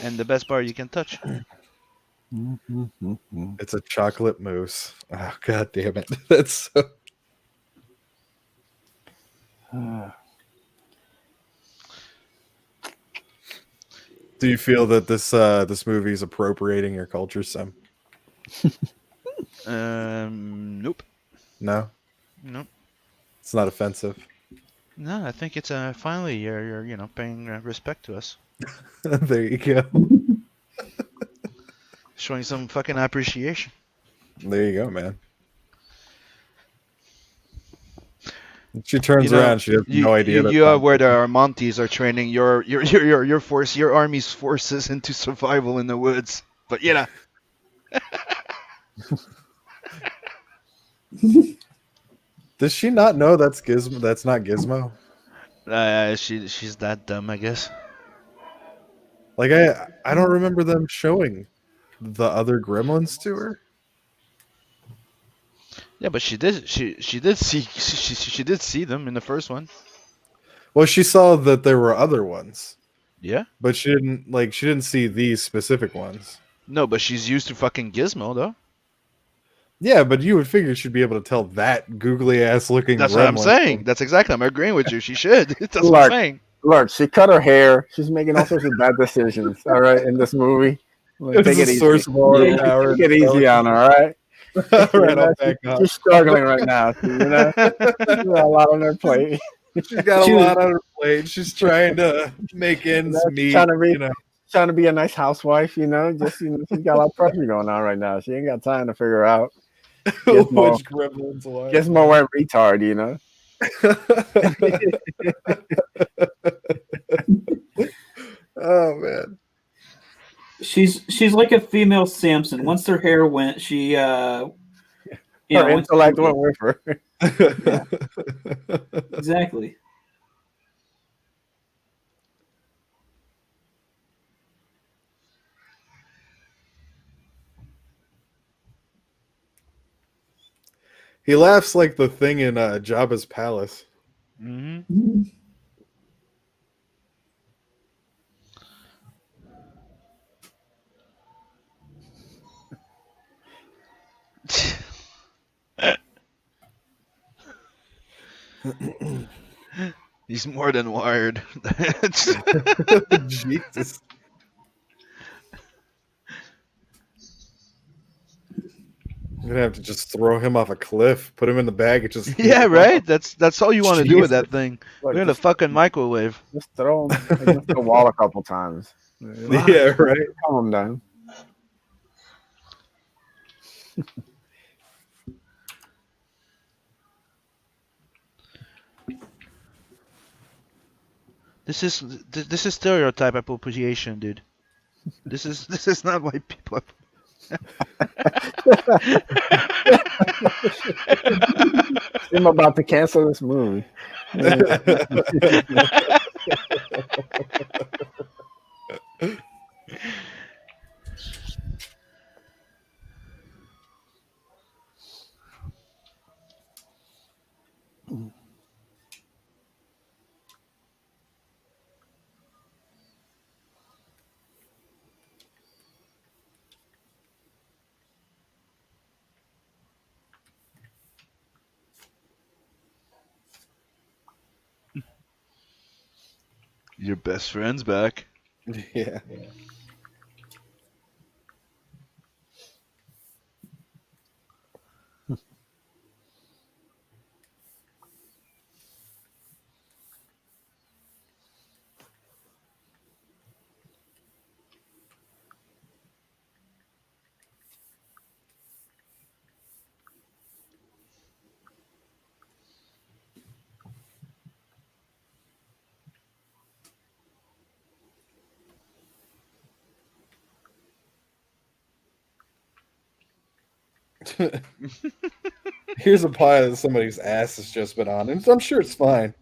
Speaker 2: And the best part, you can touch.
Speaker 4: It's a chocolate mousse. Oh, God damn it. That's so... Do you feel that this movie is appropriating your culture, Sam?
Speaker 2: Nope.
Speaker 4: No?
Speaker 2: Nope.
Speaker 4: It's not offensive?
Speaker 2: No, I think it's finally you're paying respect to us.
Speaker 4: There you go.
Speaker 2: Showing some fucking appreciation.
Speaker 4: There you go, man. She turns around. She has no idea.
Speaker 2: You are where the Monties are training your army's forces into survival in the woods. But
Speaker 4: Does she not know that's Gizmo? That's not Gizmo.
Speaker 2: She's that dumb, I guess.
Speaker 4: Like I don't remember them showing the other gremlins to her.
Speaker 2: Yeah, but she did see them in the first one.
Speaker 4: Well, she saw that there were other ones.
Speaker 2: Yeah.
Speaker 4: But she didn't see these specific ones.
Speaker 2: No, but she's used to fucking Gizmo though.
Speaker 4: Yeah, but you would figure she'd be able to tell that googly ass looking.
Speaker 2: That's what I'm saying. That's exactly. I'm agreeing with you. She should. That's what I'm saying.
Speaker 1: Look, she cut her hair. She's making all sorts of bad decisions. All right, in this movie.
Speaker 4: Take it easy. Source of all power.
Speaker 1: Take it easy on her. All right. She's struggling right now. She's got a lot on her plate.
Speaker 4: She's got a lot on her plate. She's trying to make ends meet.
Speaker 1: Trying to be a nice housewife. She's got a lot of pressure going on right now. She ain't got time to figure out
Speaker 4: which gremlin's what.
Speaker 1: Gizmo went retard.
Speaker 4: Oh man.
Speaker 3: She's like a female Samson. Once her hair went, she
Speaker 1: her intellect went with her.
Speaker 3: Yeah. Exactly.
Speaker 4: He laughs like the thing in Jabba's palace.
Speaker 2: Mm-hmm. He's more than wired.
Speaker 4: Jesus. I'm gonna have to just throw him off a cliff, put him in the bag, and just
Speaker 2: Yeah, right. That's all you want to do with that thing.
Speaker 1: Look,
Speaker 2: We're in a fucking microwave.
Speaker 1: just throw him against the wall a couple times.
Speaker 4: Yeah, right.
Speaker 1: Calm him down.
Speaker 2: This is stereotype appropriation, dude. This is not white people.
Speaker 1: I'm about to cancel this movie.
Speaker 2: Your best friend's back.
Speaker 4: Yeah. Here's a pie that somebody's ass has just been on, and I'm sure it's fine.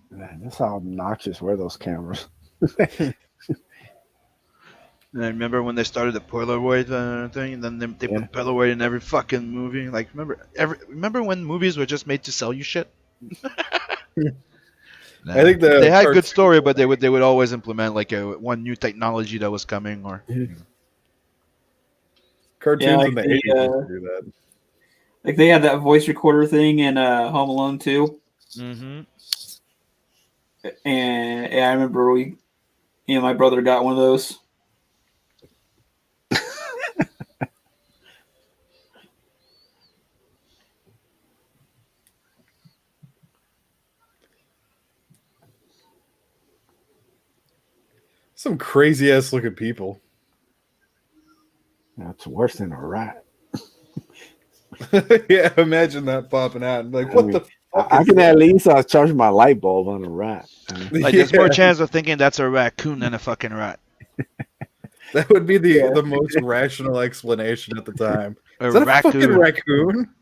Speaker 1: Man, that's how obnoxious were those cameras.
Speaker 2: And I remember when they started the Polaroid thing, and then they put Polaroid in every fucking movie. Like, remember when movies were just made to sell you shit?
Speaker 4: I think
Speaker 2: they had good story, but they would always implement like one new technology that was coming, or
Speaker 4: cartoons in the 80s used to do that.
Speaker 3: Like they had that voice recorder thing in Home Alone 2.
Speaker 2: Mm-hmm.
Speaker 3: And I remember my brother got one of those.
Speaker 4: Some crazy ass looking people.
Speaker 1: That's worse than a rat.
Speaker 4: Yeah, imagine that popping out and like, what the fuck?
Speaker 1: I can at least charge my light bulb on a rat.
Speaker 2: Like, there's more chance of thinking that's a raccoon than a fucking rat.
Speaker 4: That would be the most rational explanation at the time. Is that
Speaker 2: raccoon.
Speaker 4: a fucking raccoon?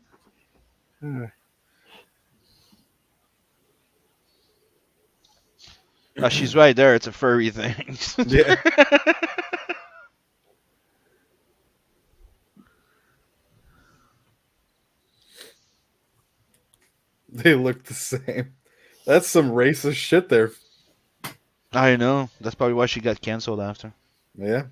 Speaker 2: She's right there. It's a furry thing.
Speaker 4: Yeah. They look the same. That's some racist shit there.
Speaker 2: I know. That's probably why she got canceled after.
Speaker 4: Yeah.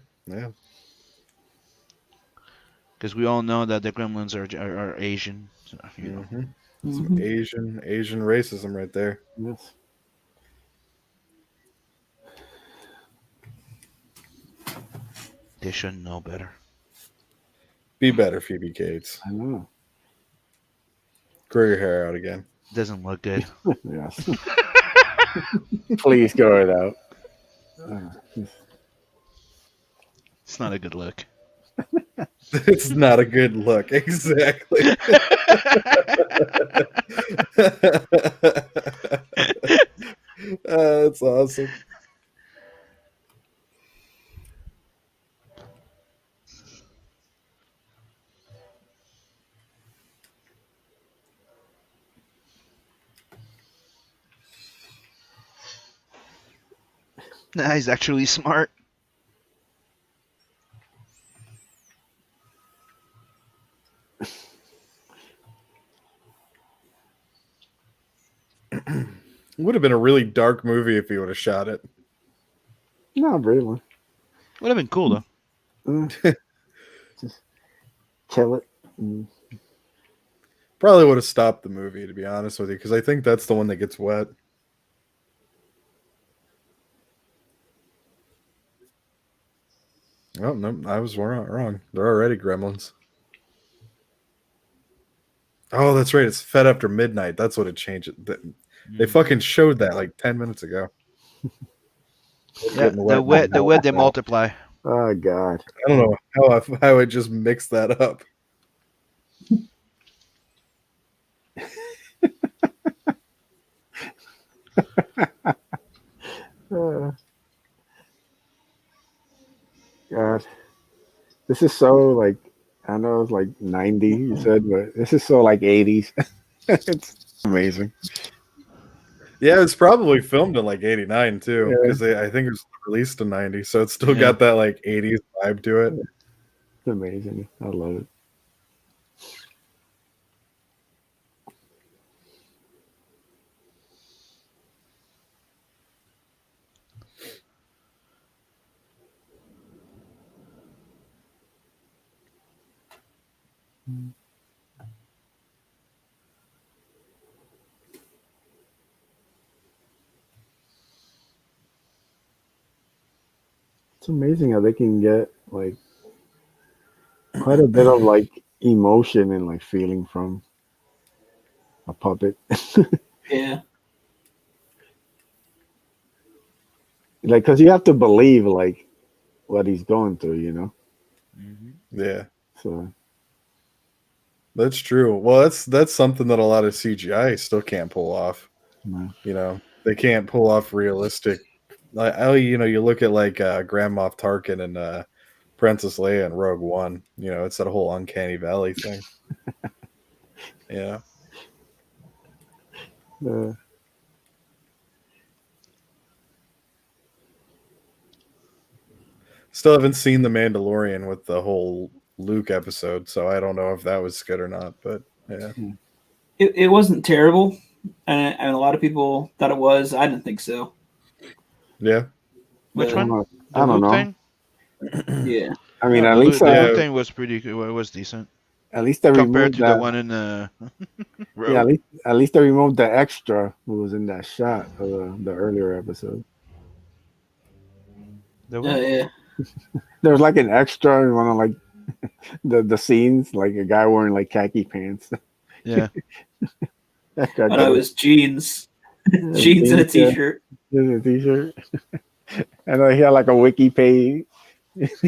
Speaker 2: Because we all know that the Gremlins are Asian. So, you know.
Speaker 4: Some Asian racism right there.
Speaker 1: Yes.
Speaker 2: They should know better.
Speaker 4: Be better, Phoebe Cates.
Speaker 1: I know.
Speaker 4: Grow your hair out again.
Speaker 2: Doesn't look good.
Speaker 1: Yes. Please grow it out.
Speaker 2: It's not a good look.
Speaker 4: It's not a good look. Exactly. That's awesome.
Speaker 2: Nah, he's actually smart.
Speaker 4: It would have been a really dark movie if he would have shot it.
Speaker 1: Not really.
Speaker 2: Would have been cool though.
Speaker 1: kill it. Mm.
Speaker 4: Probably would have stopped the movie, to be honest with you, because I think that's the one that gets wet. Oh no, I was wrong. They're already gremlins. Oh, that's right. It's fed after midnight. That's what it changed. They fucking showed that like 10 minutes ago.
Speaker 2: Yeah, the wet they multiply.
Speaker 1: Oh God!
Speaker 4: I don't know how I just mixed that up.
Speaker 1: God, this is so like I know it's like 90 you said, but this is so like 80s. It's amazing.
Speaker 4: Yeah, it's probably filmed in like 89 too,
Speaker 1: Yeah,
Speaker 4: because I think it was released in 90, so it's still got that like 80s vibe to it.
Speaker 1: it's amazing. I love it. It's amazing how they can get like quite a bit of like emotion and like feeling from a puppet.
Speaker 3: Yeah.
Speaker 1: Like, because you have to believe like what he's going through, you know.
Speaker 4: Yeah,
Speaker 1: So
Speaker 4: that's true. Well, that's something that a lot of CGI still can't pull off.
Speaker 1: yeah.
Speaker 4: You know, they can't pull off realistic. Like, you look at like Grand Moff Tarkin and Princess Leia and Rogue One. You know, it's that whole uncanny valley thing. Yeah. Still haven't seen The Mandalorian with the whole Luke episode, so I don't know if that was good or not. But yeah,
Speaker 3: It wasn't terrible, and a lot of people thought it was. I didn't think so.
Speaker 4: yeah.
Speaker 2: Which
Speaker 3: But,
Speaker 2: one?
Speaker 1: I
Speaker 2: The
Speaker 1: don't
Speaker 2: Luke
Speaker 1: know.
Speaker 2: thing?
Speaker 3: yeah.
Speaker 1: I mean,
Speaker 2: No,
Speaker 1: at least
Speaker 2: the Luke thing was pretty good. It was decent
Speaker 1: at least they
Speaker 2: compared
Speaker 1: removed
Speaker 2: to the
Speaker 1: that.
Speaker 2: one in the
Speaker 1: Yeah,
Speaker 2: road.
Speaker 1: at least they removed the extra who was in that shot of the earlier episode.
Speaker 2: The what?
Speaker 3: Yeah.
Speaker 1: There was like an extra in one of like the scenes, like a guy wearing like khaki pants.
Speaker 2: Yeah.
Speaker 1: That
Speaker 3: I know it was jeans, jeans and a t-shirt.
Speaker 1: In a t-shirt. And he had like a wiki page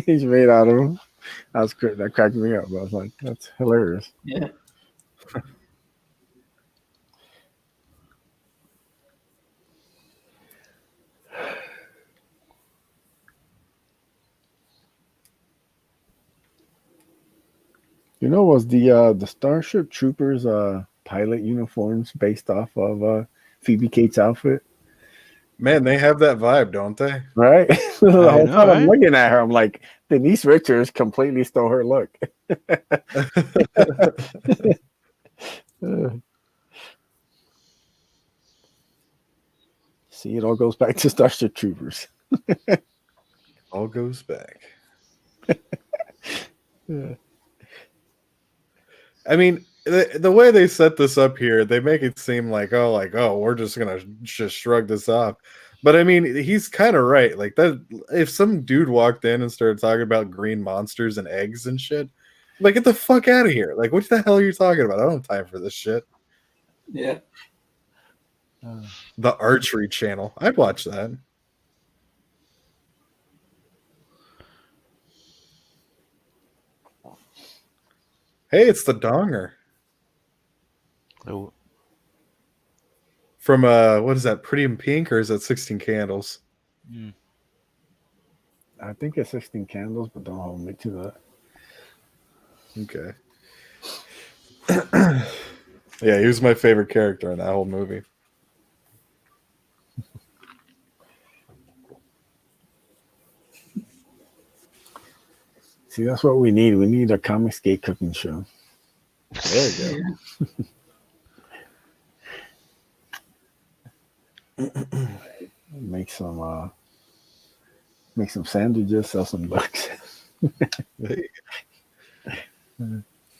Speaker 1: he's made out of him. That cracked me up. I was like, that's hilarious.
Speaker 3: Yeah.
Speaker 1: You know, was the Starship Troopers pilot uniforms based off of Phoebe Cates' outfit?
Speaker 4: Man, they have that vibe, don't they?
Speaker 1: Right? The
Speaker 2: I
Speaker 1: whole
Speaker 2: know,
Speaker 1: time I'm
Speaker 2: right?
Speaker 1: looking at her, I'm like, Denise Richards completely stole her look. See, it all goes back to Starship Troopers.
Speaker 4: All goes back.
Speaker 1: Yeah.
Speaker 4: I mean, the way they set this up here, they make it seem like we're just gonna just shrug this off. But I mean, he's kind of right. Like that, if some dude walked in and started talking about green monsters and eggs and shit, like get the fuck out of here. Like, what the hell are you talking about? I don't have time for this shit.
Speaker 3: Yeah.
Speaker 4: The Archery Channel, I'd watch that. Hey, it's the Donger
Speaker 2: Oh,
Speaker 4: from what is that? Pretty in Pink, or is that 16 Candles?
Speaker 1: I think it's 16 Candles, but don't hold me to
Speaker 4: Okay.
Speaker 1: that.
Speaker 4: Yeah, he was my favorite character in that whole movie.
Speaker 1: See, that's what we need. We need a comic skate cooking show.
Speaker 4: There you go.
Speaker 1: Make some sandwiches, sell some books.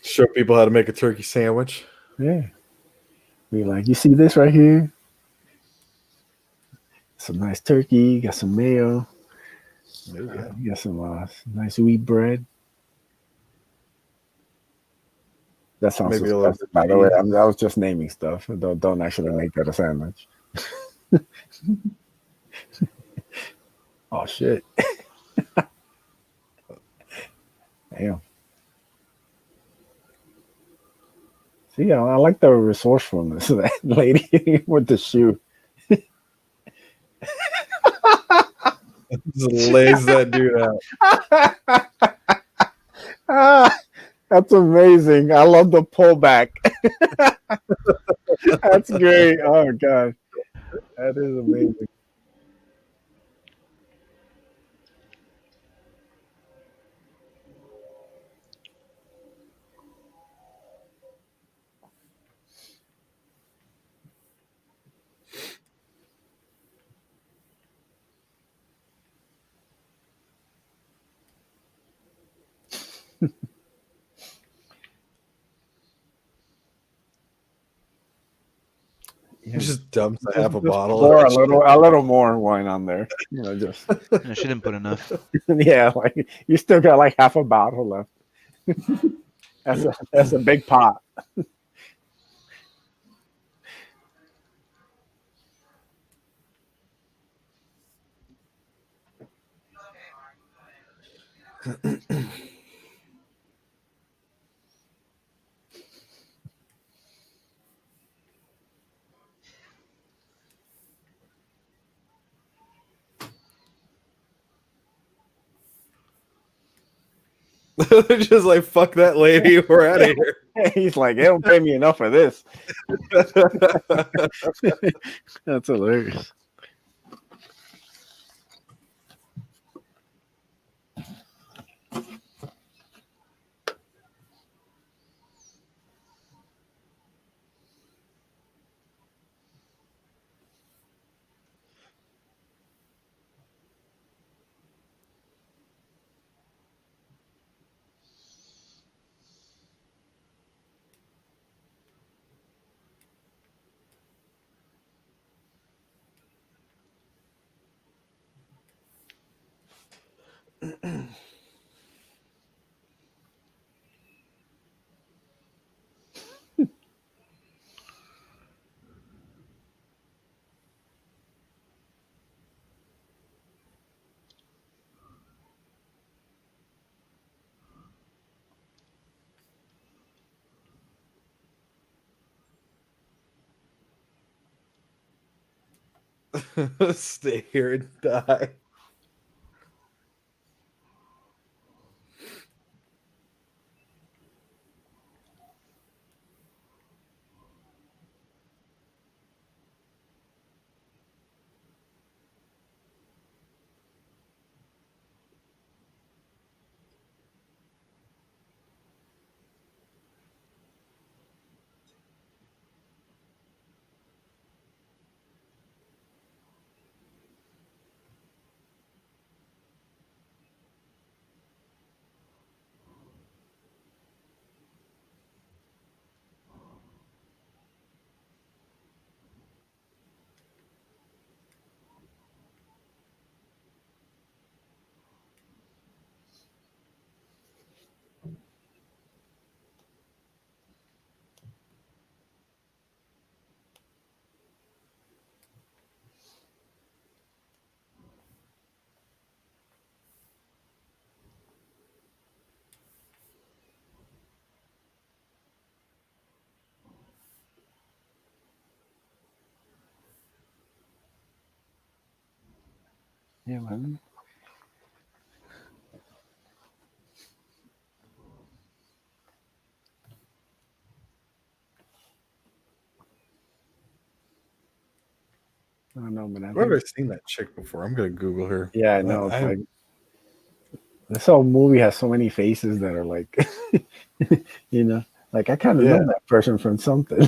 Speaker 4: Show people how to make a turkey sandwich.
Speaker 1: Yeah. Be like, you see this right here? Some nice turkey, got some mayo,
Speaker 4: There you go.
Speaker 1: you got some nice wheat bread. That sounds
Speaker 4: Maybe a little
Speaker 1: disgusting,
Speaker 4: bit
Speaker 1: by
Speaker 4: of
Speaker 1: the way.
Speaker 4: cheese.
Speaker 1: I was just naming stuff. Don't actually make that a sandwich. Oh shit! Damn. See, I like the resourcefulness of that lady with the shoe.
Speaker 4: Just lays that dude out.
Speaker 1: Ah, that's amazing. I love the pullback. That's great. Oh god, that is amazing. Yeah,
Speaker 4: Just dumps a half a
Speaker 1: just
Speaker 4: bottle of
Speaker 1: pour
Speaker 4: that shit.
Speaker 1: a little more wine on there. Just
Speaker 2: No, she didn't put enough.
Speaker 1: yeah, like you still got like half a bottle left. That's a big pot.
Speaker 4: They're just like, fuck that lady, we're out of here.
Speaker 1: He's like, they don't pay me enough for this. That's hilarious.
Speaker 4: Stay here and die.
Speaker 1: Yeah, man. I don't know, but I
Speaker 4: Where have
Speaker 1: think
Speaker 4: I seen that chick before? I'm gonna Google her.
Speaker 1: yeah, I know. It's
Speaker 4: I
Speaker 1: like this whole movie has so many faces that are like, like I kind of
Speaker 4: yeah.
Speaker 1: know that person from something.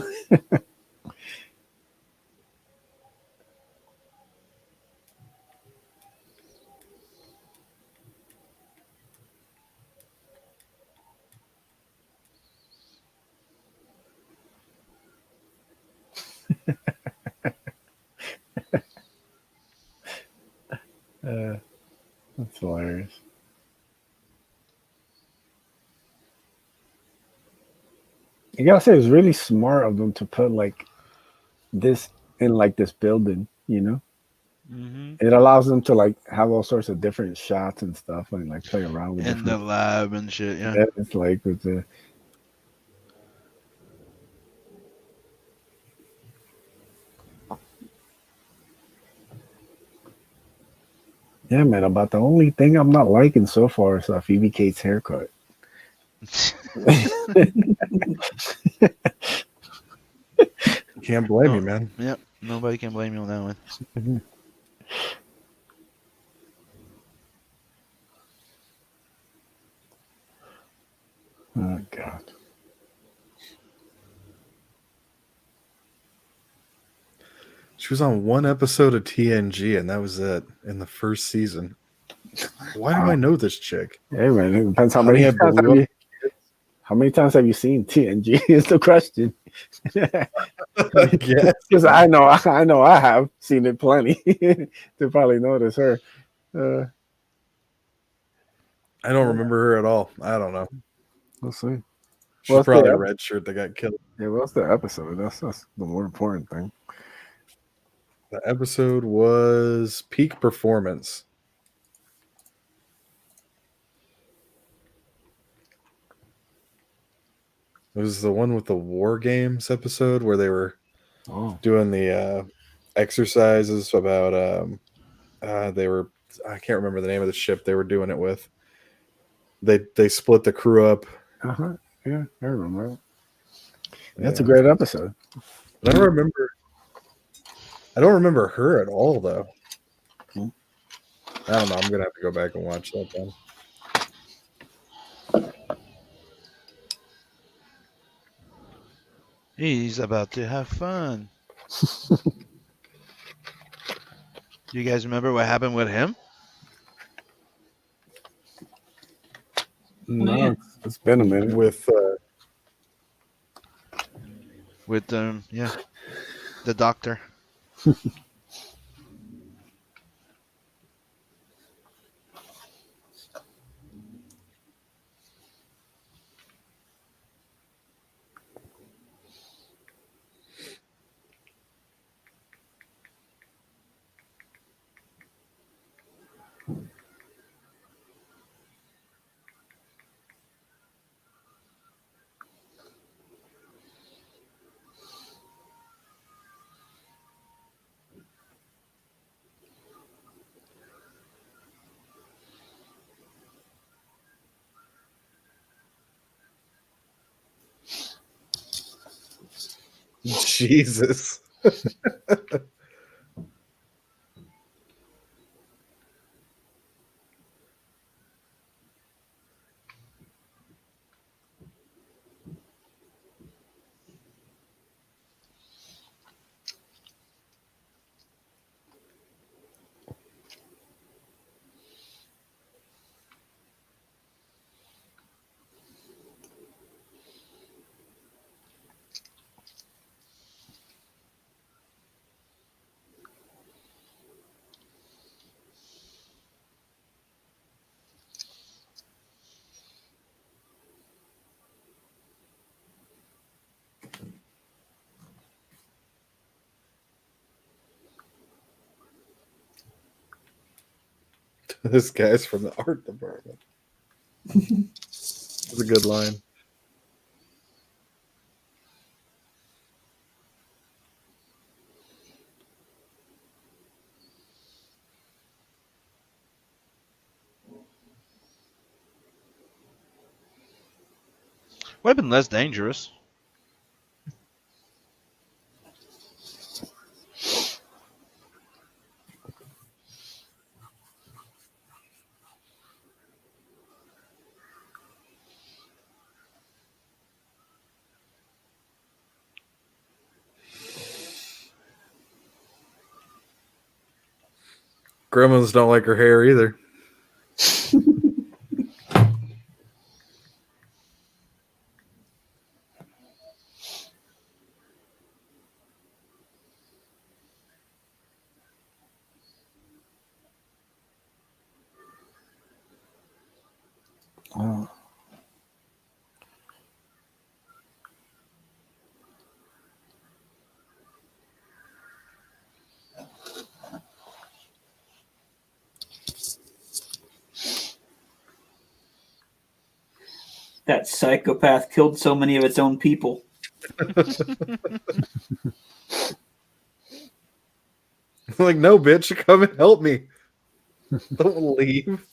Speaker 1: hilarious. I gotta say, it's really smart of them to put like this in like this building.
Speaker 2: Mm-hmm.
Speaker 1: It allows them to like have all sorts of different shots and stuff and like play around with
Speaker 2: In the
Speaker 1: different.
Speaker 2: lab and shit. Yeah.
Speaker 1: Yeah, it's like with the. Yeah, man. About the only thing I'm not liking so far is Phoebe Cates' haircut.
Speaker 4: Can't blame you,
Speaker 2: No.
Speaker 4: man.
Speaker 2: Yep. Nobody can blame you on that one.
Speaker 1: Oh God.
Speaker 4: She was on one episode of TNG, and that was it in the first season. Why do I know this chick?
Speaker 1: Hey man, it depends how
Speaker 4: Honey,
Speaker 1: many
Speaker 4: I
Speaker 1: times
Speaker 4: blew up.
Speaker 1: how many times have you seen TNG is the question.
Speaker 4: I guess.
Speaker 1: Because I know I have seen it plenty to probably notice her.
Speaker 4: I don't remember her at all. I don't know.
Speaker 1: We'll see.
Speaker 4: She's
Speaker 1: What's
Speaker 4: probably a
Speaker 1: the
Speaker 4: red shirt that got killed.
Speaker 1: what's the episode? That's the more important thing.
Speaker 4: The episode was Peak Performance. It was the one with the War Games episode where they were doing the exercises about they were, I can't remember the name of the ship they were doing it with. They split the crew up.
Speaker 1: Yeah, I remember. That's
Speaker 4: Yeah.
Speaker 1: a great episode.
Speaker 4: But I don't remember her at all though. I don't know. I'm gonna have to go back and watch that then.
Speaker 2: He's about to have fun. Do you guys remember what happened with him?
Speaker 1: No, it's been a minute.
Speaker 4: With
Speaker 2: the doctor.
Speaker 4: Jesus. This guy's from the art department. That's a good line.
Speaker 2: Would have been less dangerous.
Speaker 4: Gremlins don't like her hair either.
Speaker 3: That psychopath killed so many of its own people.
Speaker 4: Like, no, bitch, come and help me. Don't leave.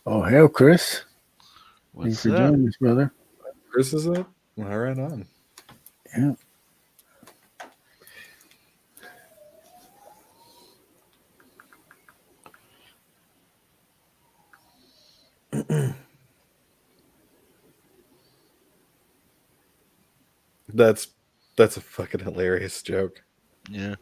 Speaker 1: Oh, hell, Chris.
Speaker 2: What's
Speaker 1: Thanks for
Speaker 2: up?
Speaker 1: joining us, brother.
Speaker 4: Chris is up? All right, on.
Speaker 1: Yeah.
Speaker 4: That's a fucking hilarious joke.
Speaker 2: Yeah.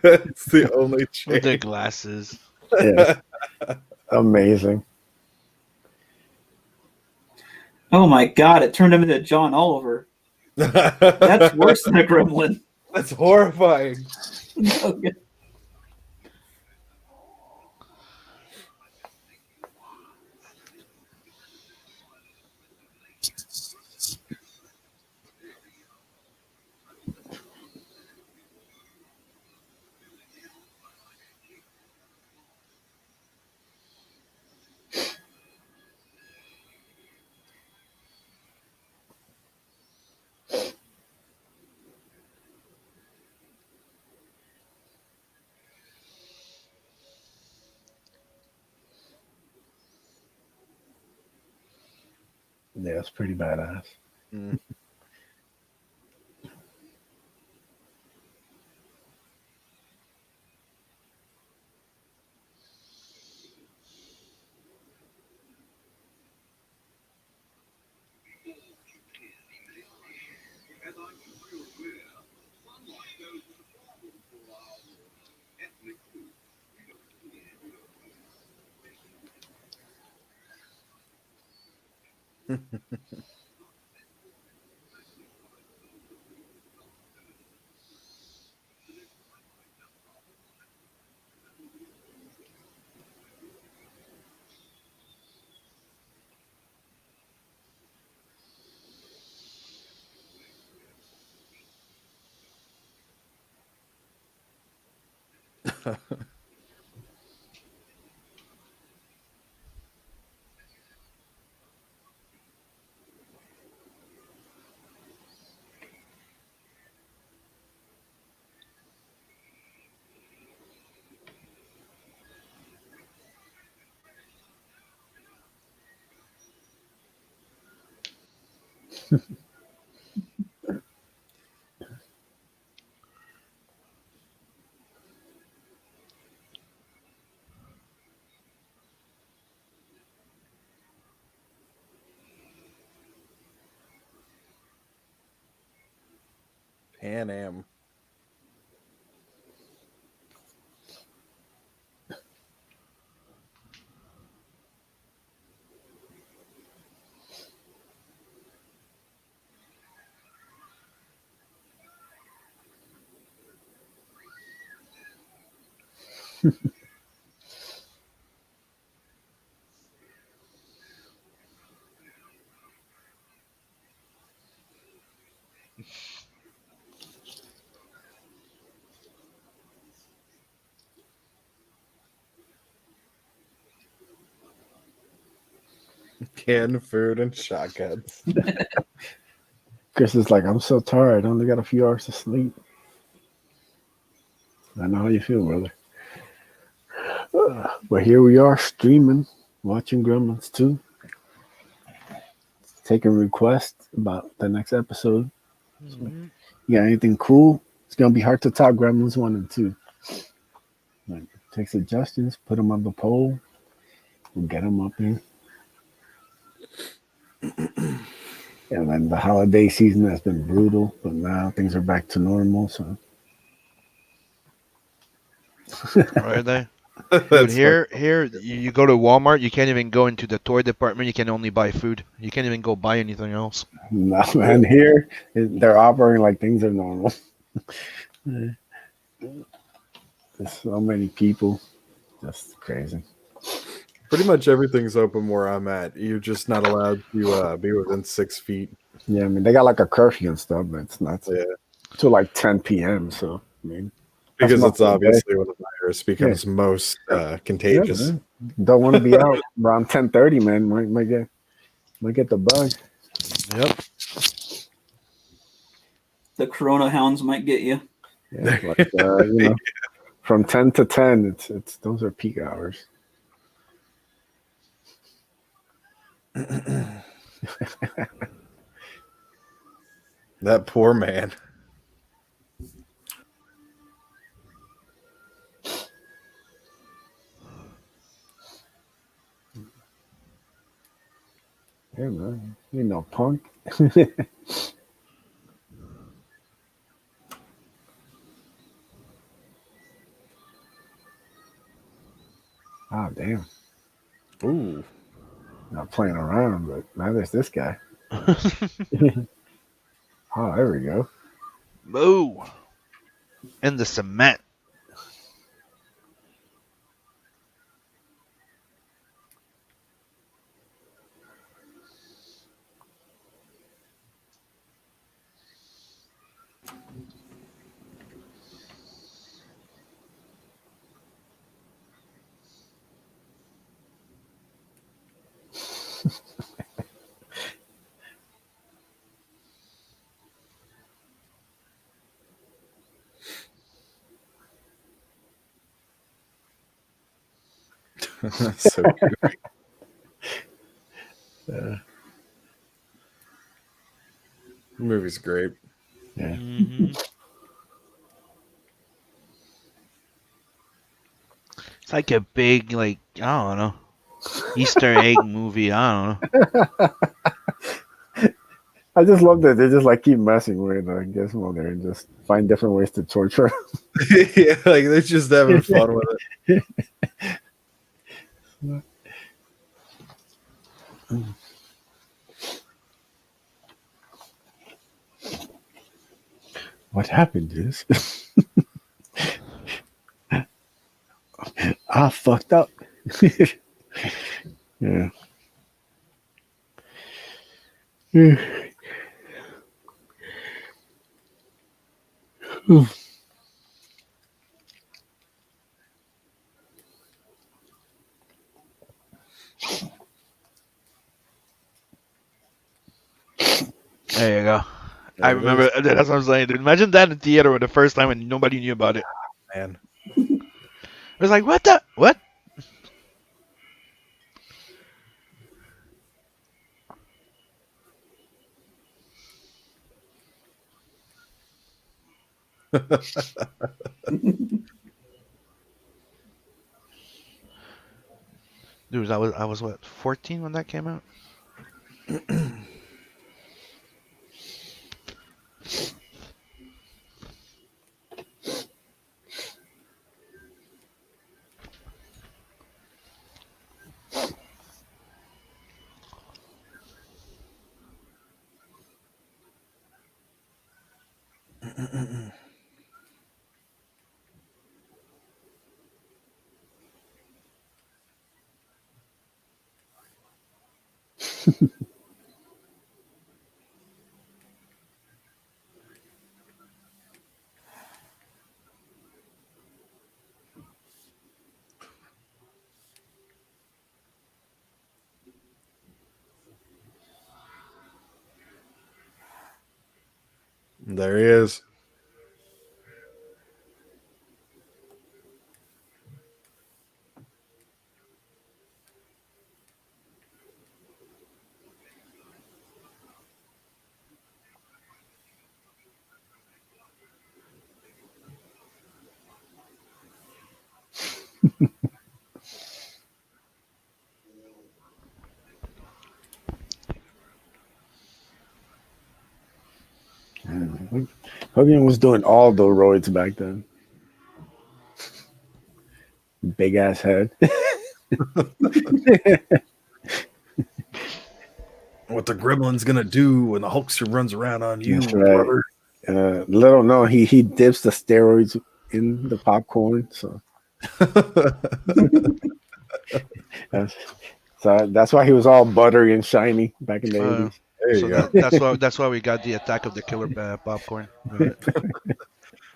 Speaker 4: It's the only
Speaker 2: With the
Speaker 4: change.
Speaker 2: glasses.
Speaker 1: Yes. Amazing.
Speaker 3: Oh my god, it turned him into John Oliver. That's worse than a gremlin.
Speaker 4: That's horrifying.
Speaker 3: Okay.
Speaker 1: Yeah, it's pretty badass.
Speaker 4: Mm. Pan Am. Canned food and shotguns.
Speaker 1: Chris is like, I'm so tired. I only got a few hours of sleep. I know how you feel, brother. But here we are streaming, watching Gremlins 2. Taking requests about the next episode.
Speaker 2: Mm-hmm.
Speaker 1: You got anything cool? It's going to be hard to top Gremlins 1 and 2. Like, take suggestions, put them on the poll, we'll get them up here. And then the holiday season has been brutal, but now things are back to normal. So,
Speaker 2: Are they? Dude, here you go to Walmart, you can't even go into the toy department. You can only buy food. You can't even go buy anything else.
Speaker 1: no, and here they're operating like things are normal. There's so many people, just crazy.
Speaker 4: Pretty much everything's open where I'm at. You're just not allowed to be within 6 feet.
Speaker 1: Yeah, I mean, they got like a curfew and stuff, but it's not till like 10 p.m. So, I mean,
Speaker 4: because it's obviously when the virus becomes most contagious.
Speaker 1: Yeah, don't want to be out around 10:30, man. Might get the bug.
Speaker 2: Yep.
Speaker 3: The Corona hounds might get you.
Speaker 1: Yeah, like, from 10 to 10, it's those are peak hours.
Speaker 4: That poor man.
Speaker 1: Yeah, man. You know, punk. Oh, damn.
Speaker 4: Ooh.
Speaker 1: Not playing around, but now there's this guy. Oh, there we go.
Speaker 2: Boo. In the cement.
Speaker 4: So goofy. The movie's great.
Speaker 1: Yeah.
Speaker 2: Mm-hmm. It's like a big, like, I don't know, Easter egg movie. I don't know.
Speaker 1: I just love that they just like keep messing with Gizmo there and just find different ways to torture.
Speaker 4: Yeah, like they're just having fun with it.
Speaker 1: What happened is I fucked up. Yeah.
Speaker 2: There you go.
Speaker 4: There
Speaker 2: I
Speaker 4: it
Speaker 2: remember.
Speaker 4: is.
Speaker 2: That's what I'm saying, dude. Imagine that in theater the first time and nobody knew about it.
Speaker 4: Man.
Speaker 2: It was like, what the what? Dude, I was what 14 when that came out.
Speaker 4: There he is.
Speaker 1: Hogan was doing all the roids back then. Big ass head.
Speaker 4: What the gremlin's gonna do when the Hulkster runs around on you,
Speaker 1: That's right.
Speaker 4: brother?
Speaker 1: Little no, he dips the steroids in the popcorn. So that's why he was all buttery and shiny back in the 80s.
Speaker 4: There
Speaker 2: So
Speaker 4: you go.
Speaker 2: that's why we got the Attack of the Killer popcorn. Right?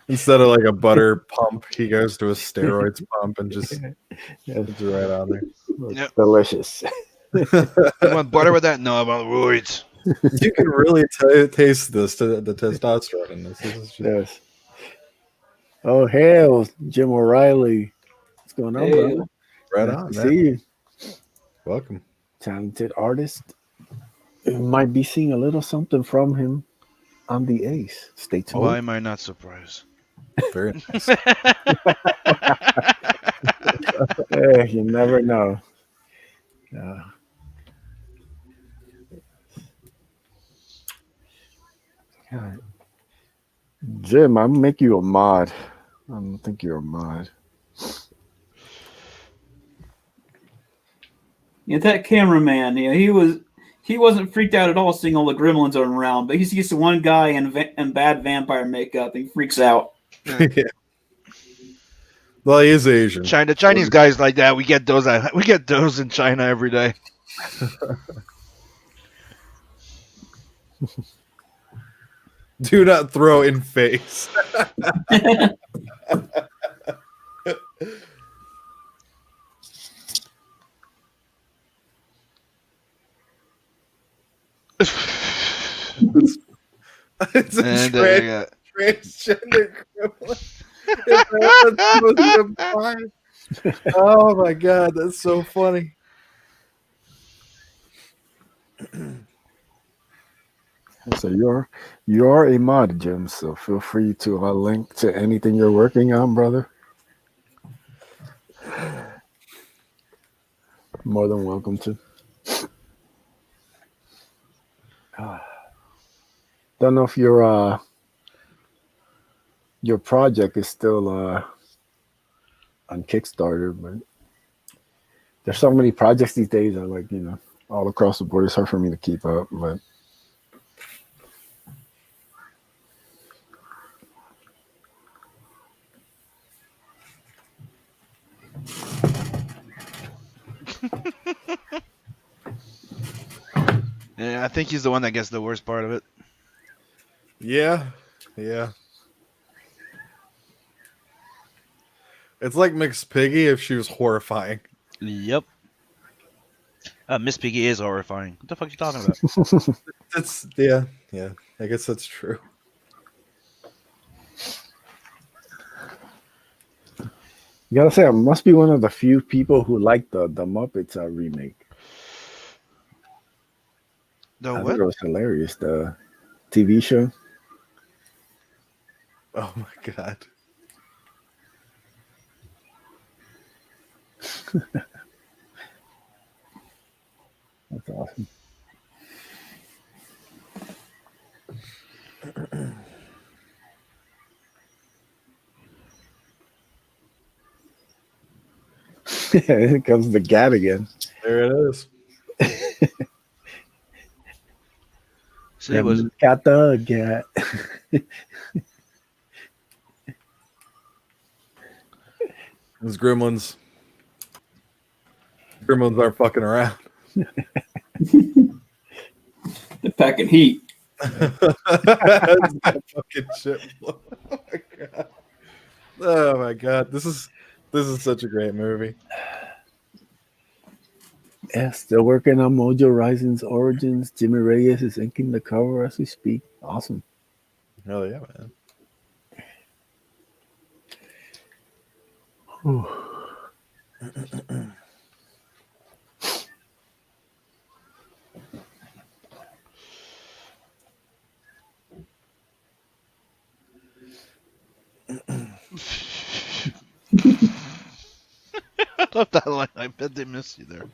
Speaker 4: Instead of like a butter pump, he goes to a steroids pump and just
Speaker 1: Yes.
Speaker 4: puts it right on there.
Speaker 2: Yep.
Speaker 1: Delicious.
Speaker 2: You want butter with that? No, about roids.
Speaker 4: You can really taste the testosterone in this. This is just,
Speaker 1: Yes. Oh hell, Jim O'Reilly. What's going on,
Speaker 3: Hey.
Speaker 1: brother?
Speaker 4: right
Speaker 1: Nice
Speaker 4: on,
Speaker 1: to
Speaker 4: man.
Speaker 1: see you.
Speaker 4: Welcome.
Speaker 1: Talented artist. You might be seeing a little something from him on the Ace. Stay tuned.
Speaker 2: Why am I not surprised?
Speaker 4: Very nice.
Speaker 1: You never know. God. Jim, I'll make you a mod. I don't think you're a mod.
Speaker 3: Yeah, that cameraman, he wasn't freaked out at all seeing all the gremlins around, but he sees the one guy in bad vampire makeup and he freaks out.
Speaker 4: Yeah. Well, he is Asian.
Speaker 2: The Chinese guys like that. We get those. We get those in China every day.
Speaker 4: Do not throw in face. It's a transgender gremlin. Oh my god, that's so funny.
Speaker 1: So you're a mod, Jim. So feel free to link to anything you're working on, brother. More than welcome to. Don't know if your project is still on Kickstarter, but there's so many projects these days that, like, all across the board, it's hard for me to keep up. But
Speaker 2: Yeah, I think he's the one that gets the worst part of it.
Speaker 4: Yeah, yeah. It's like Miss Piggy if she was horrifying.
Speaker 2: Yep. Miss Piggy is horrifying. What the fuck are you talking about?
Speaker 4: It's yeah, yeah. I guess that's true.
Speaker 1: You gotta say, I must be one of the few people who like the Muppets remake.
Speaker 2: The
Speaker 1: I thought
Speaker 2: what?
Speaker 1: it was hilarious. The TV show.
Speaker 4: Oh my god.
Speaker 1: That's awesome. Here comes the gat again.
Speaker 4: There it is.
Speaker 2: See, was
Speaker 1: Got the gat.
Speaker 4: Those Gremlins. Gremlins aren't fucking around.
Speaker 3: They're packing heat.
Speaker 4: Fucking shit. Oh my god. Oh my god. This is such a great movie.
Speaker 1: Yeah, still working on Mojo Rising's origins. Jimmy Reyes is inking the cover as we speak. Awesome.
Speaker 4: Hell yeah, man.
Speaker 2: I love that line. I bet they miss you there.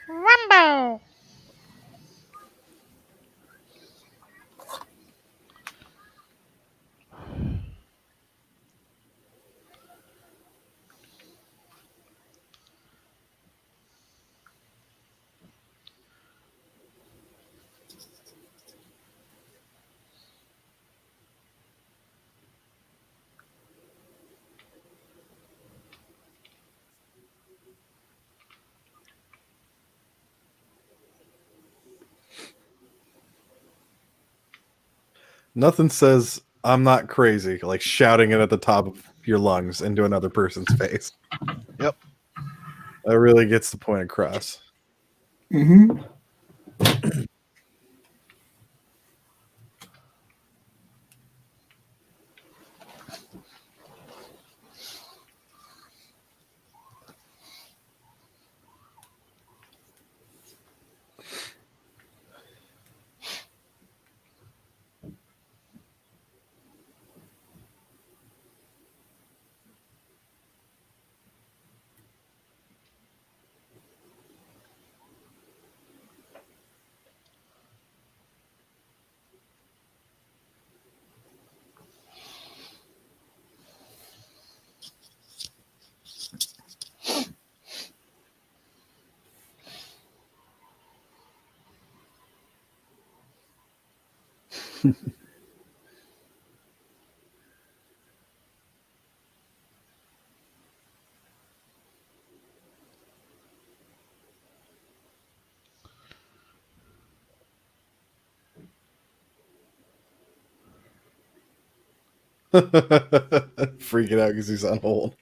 Speaker 2: Rumbo.
Speaker 4: Nothing says I'm not crazy like shouting it at the top of your lungs into another person's face.
Speaker 2: Yep.
Speaker 4: That really gets the point across.
Speaker 3: Mm-hmm.
Speaker 4: Freaking out because he's on hold.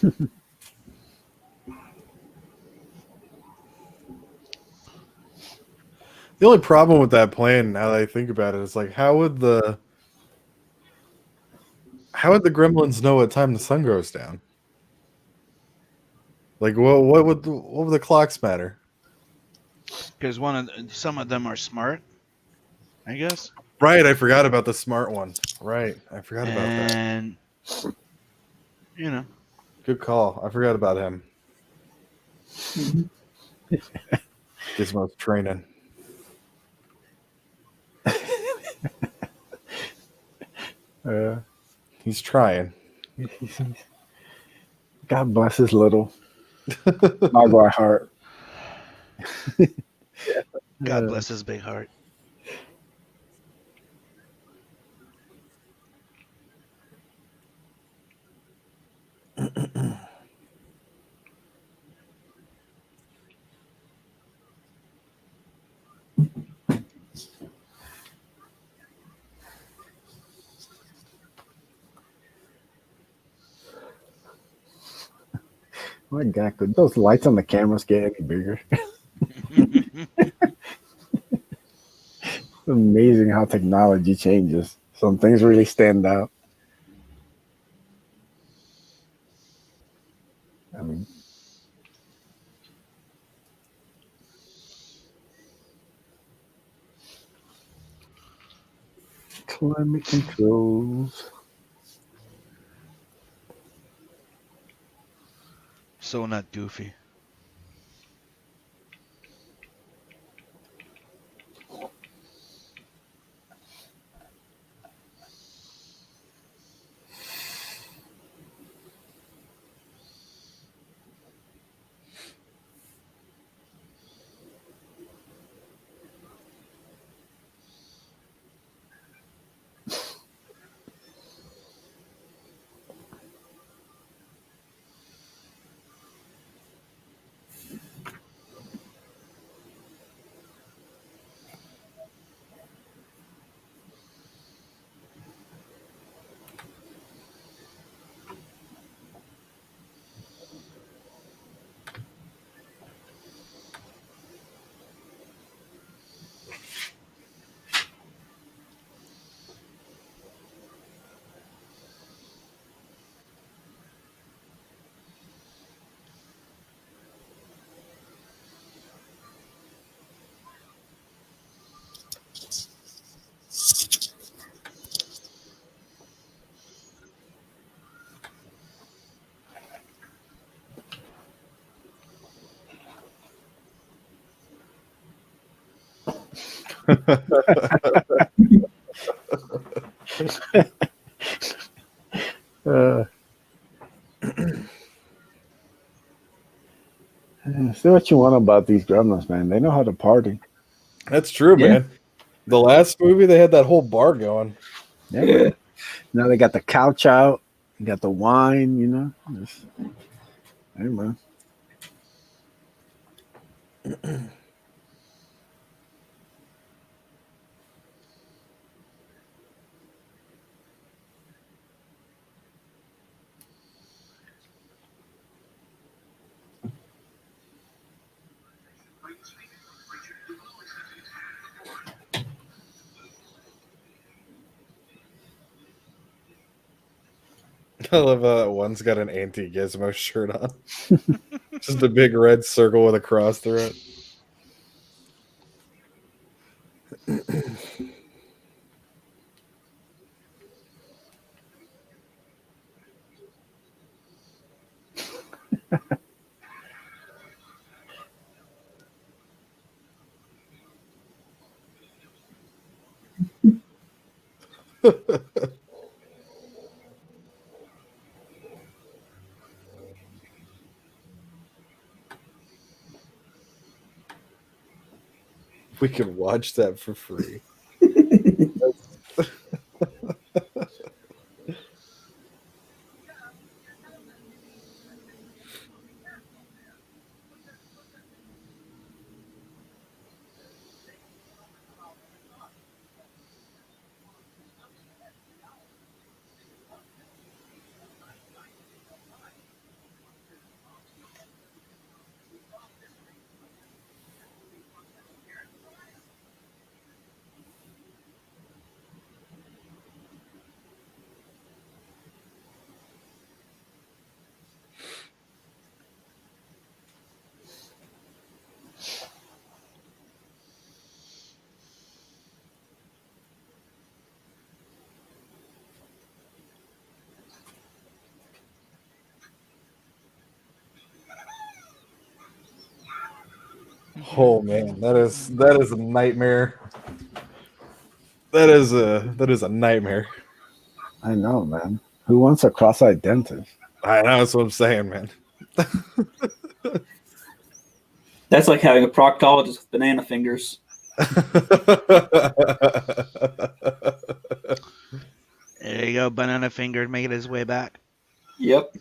Speaker 4: The only problem with that plan, now that I think about it, is like how would the gremlins know what time the sun goes down? Like, what would the clocks matter?
Speaker 2: Because some of them are smart, I guess,
Speaker 4: Right, I forgot about the smart one. Right, I forgot about that.
Speaker 2: and you know,
Speaker 4: Good call. I forgot about him. Gizmo's training.
Speaker 1: Uh,
Speaker 4: He's trying.
Speaker 1: God bless his little Mogwai heart.
Speaker 2: God
Speaker 1: Uh,
Speaker 2: bless his big heart.
Speaker 1: my God, could those lights on the cameras get any bigger? It's amazing how technology changes. Some things really stand out. I mean, climate controls.
Speaker 2: So not goofy.
Speaker 1: Uh, say what you want about these gremlins, man. They know how to party.
Speaker 4: That's true,
Speaker 3: Yeah.
Speaker 4: man. The last movie, they had that whole bar going.
Speaker 1: Yeah, man. Now they got the couch out. You got the wine, you know. Hey, man.
Speaker 4: I love how that one's got an anti-Gizmo shirt on. Just a big red circle with a cross through it. We can watch that for free. Oh man, that is a nightmare. That is a nightmare.
Speaker 1: I know, man. Who wants a cross-eyed dentist?
Speaker 4: I know, that's what I'm saying, man.
Speaker 3: That's like having a proctologist with banana fingers.
Speaker 2: There you go, banana finger making his way back.
Speaker 3: Yep.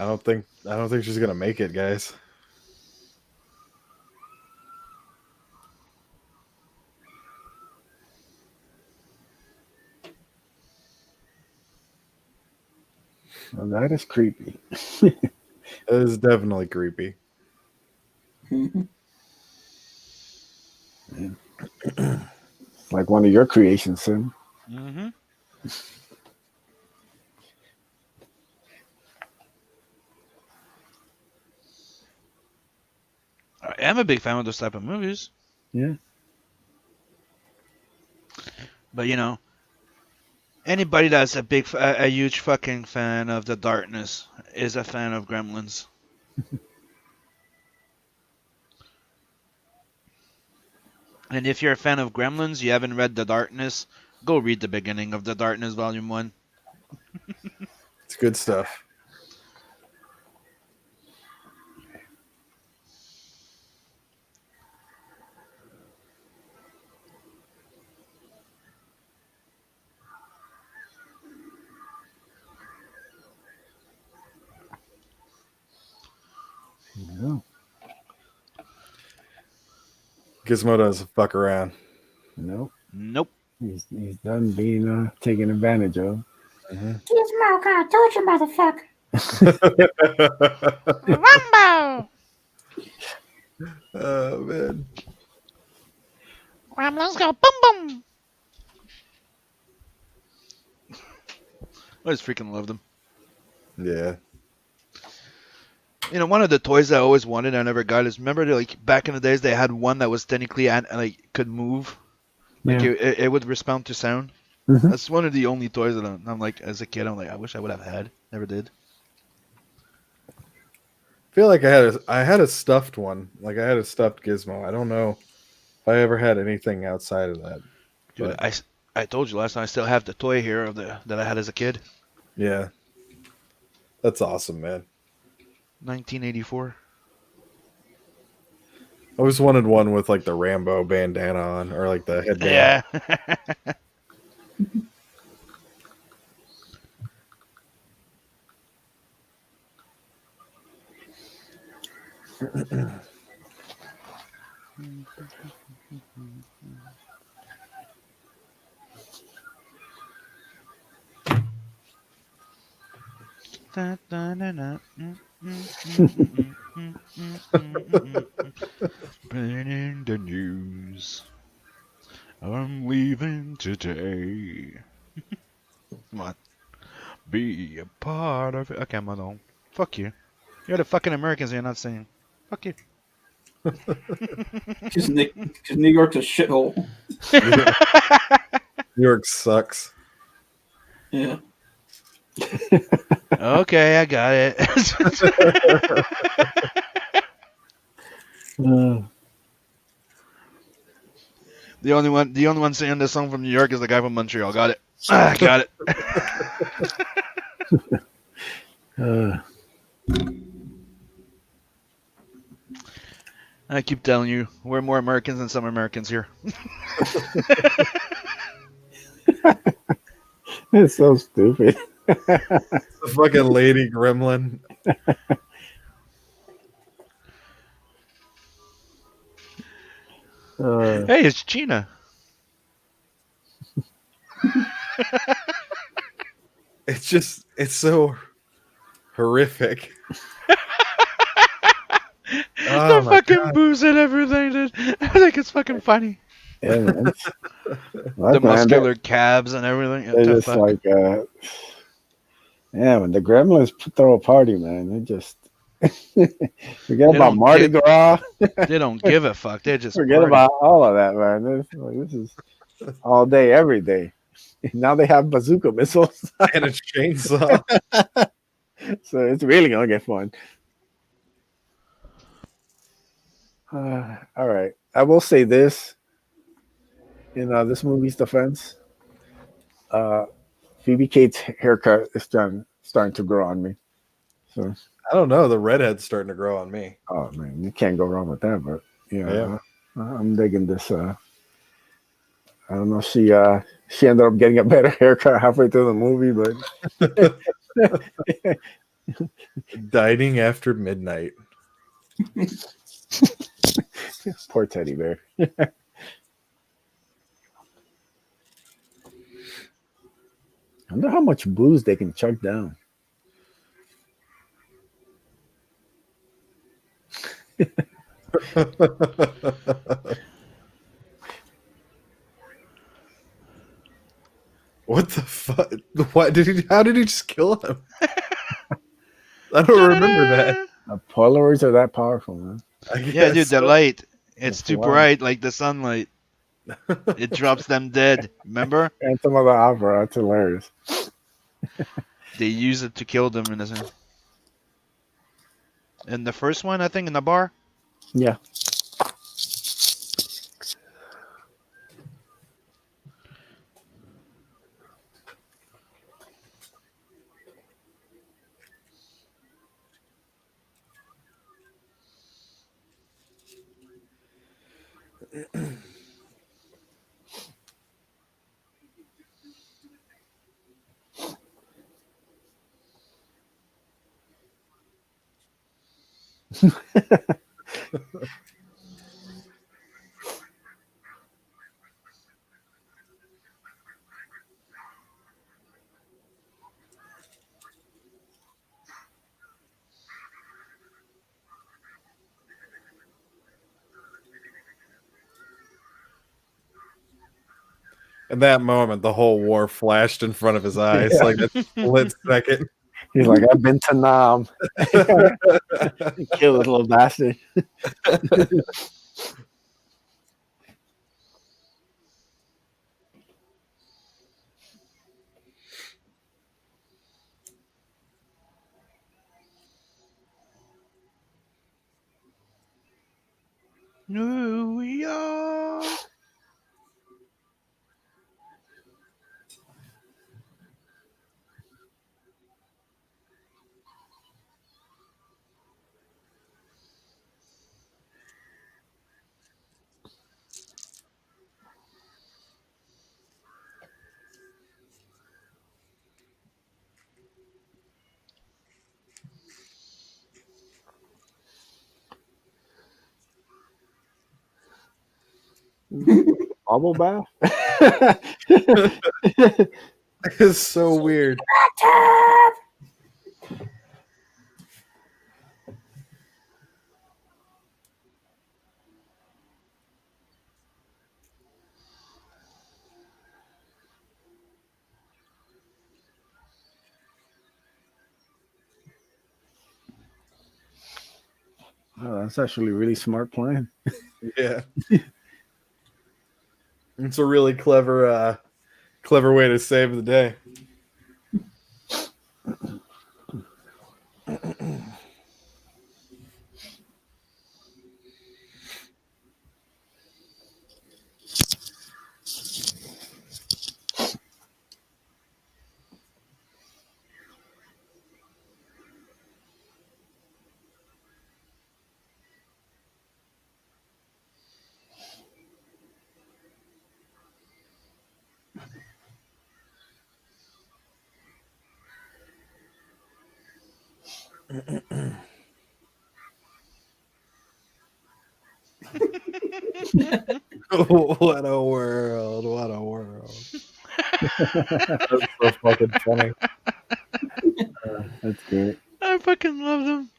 Speaker 4: I don't think she's gonna make it, guys.
Speaker 1: Well, that is creepy.
Speaker 4: It is definitely creepy.
Speaker 3: Mm-hmm.
Speaker 1: It's like one of your creations, Sim.
Speaker 2: Mm-hmm. I am a big fan of those type of movies.
Speaker 1: Yeah.
Speaker 2: But you know, anybody that's a huge fucking fan of The Darkness is a fan of Gremlins. And if you're a fan of Gremlins, you haven't read The Darkness, go read the beginning of The Darkness, Volume 1.
Speaker 4: It's good stuff.
Speaker 1: Yeah.
Speaker 4: Gizmo doesn't fuck around.
Speaker 1: Nope.
Speaker 2: Nope.
Speaker 1: He's done being taken advantage of.
Speaker 4: Mm-hmm.
Speaker 5: Gizmo, I told you, motherfucker.
Speaker 2: Rumbo!
Speaker 4: Oh man.
Speaker 2: Gremlins go boom boom! I just freaking love them.
Speaker 4: Yeah.
Speaker 2: You know, one of the toys I always wanted I never got is, remember, like back in the days they had one that was technically like could move, like
Speaker 1: Yeah.
Speaker 2: it would respond to sound.
Speaker 1: Mhm.
Speaker 2: That's one of the only toys that I'm like, as a kid, I'm like, I wish I would have had. Never did.
Speaker 4: I feel like I had a stuffed one. Like I had a stuffed Gizmo. I don't know if I ever had anything outside of that.
Speaker 2: Dude,
Speaker 4: But
Speaker 2: I told you last time I still have the toy here of that I had as a kid.
Speaker 4: yeah. That's awesome, man.
Speaker 2: 1984.
Speaker 4: I always wanted one with like the Rambo bandana on or like the headband.
Speaker 2: Yeah. Bringing the news. I'm leaving today. Come on. Be a part of it. Okay, I'm alone. Fuck you. You're the fucking Americans and you're not saying. Fuck you.
Speaker 3: Because New York's a shithole.
Speaker 4: New York sucks.
Speaker 3: Yeah.
Speaker 2: Okay, I got it. The only one singing this song from New York is the guy from Montreal. Got it. Got it. I keep telling you, we're more Americans than some Americans here.
Speaker 1: It's so stupid.
Speaker 4: The fucking lady gremlin.
Speaker 2: Hey, it's Gina.
Speaker 4: It's so horrific. Oh
Speaker 2: The
Speaker 4: my
Speaker 2: fucking booze and everything, dude. I think it's fucking funny.
Speaker 1: Yeah, man.
Speaker 2: The
Speaker 1: What, man?
Speaker 2: muscular calves and everything. What
Speaker 1: They're
Speaker 2: the
Speaker 1: just
Speaker 2: fuck?
Speaker 1: like, yeah, when the Gremlins throw a party, man, they just forget
Speaker 2: They
Speaker 1: about
Speaker 2: don't
Speaker 1: Mardi
Speaker 2: give.
Speaker 1: Gras.
Speaker 2: They don't give a fuck. They just
Speaker 1: Forget
Speaker 2: party.
Speaker 1: about all of that, man. This is all day, every day. Now they have bazooka missiles,
Speaker 4: and a chainsaw.
Speaker 1: so it's really gonna get fun. All right, I will say this in this movie's defense: uh, Phoebe Cates' haircut is starting to grow on me. So,
Speaker 4: I don't know. The redhead's starting to grow on me.
Speaker 1: oh man, you can't go wrong with that. But
Speaker 4: Yeah.
Speaker 1: I'm digging this. I don't know. She ended up getting a better haircut halfway through the movie, but
Speaker 4: Dining after midnight.
Speaker 1: poor teddy bear. I wonder how much booze they can chug down.
Speaker 4: What the fuck? What did he? How did he just kill him? I don't remember that.
Speaker 1: The Polaroids are that powerful, man.
Speaker 2: Yeah, dude, the
Speaker 4: so.
Speaker 2: light. It's
Speaker 1: That's
Speaker 2: too
Speaker 1: wild.
Speaker 2: bright, like the sunlight. It drops them dead. Remember?
Speaker 1: Phantom of the Opera. That's hilarious.
Speaker 2: They use it to kill them in a. In the first one, I think, in the bar.
Speaker 1: Yeah.
Speaker 4: In that moment, the whole war flashed in front of his eyes,
Speaker 1: Yeah.
Speaker 4: like a split second.
Speaker 1: He's like, I've been to Nam. Kill this little bastard.
Speaker 2: New York.
Speaker 1: Bubble bath.
Speaker 4: It's so weird.
Speaker 1: Oh, that's actually a really smart plan.
Speaker 4: Yeah, it's a really clever way to save the day. What a world! What a world! That's so fucking funny.
Speaker 1: That's great.
Speaker 2: I fucking love them.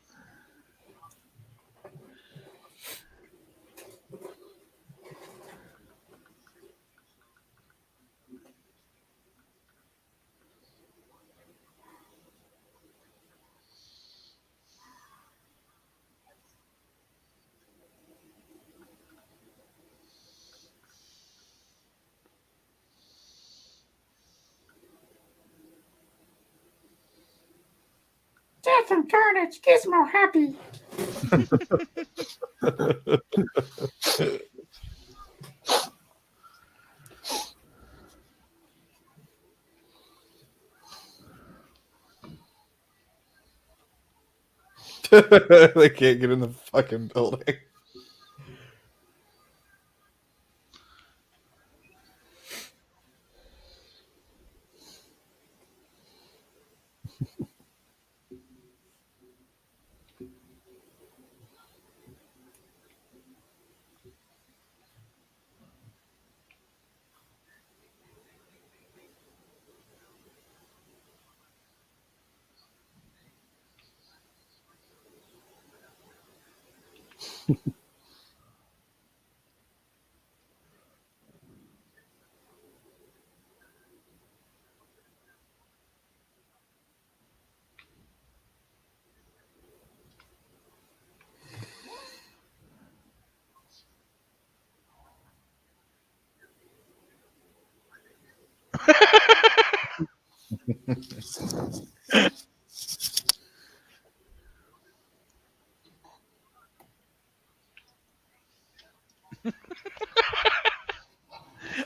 Speaker 5: Death and carnage, Gizmo happy.
Speaker 4: They can't get in the fucking building.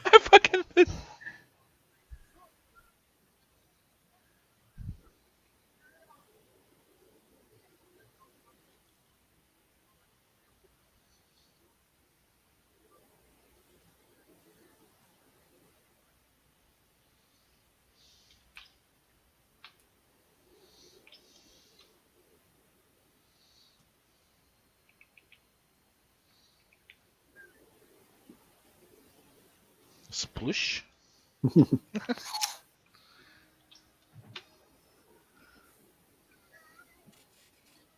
Speaker 2: I fucking. Sploosh.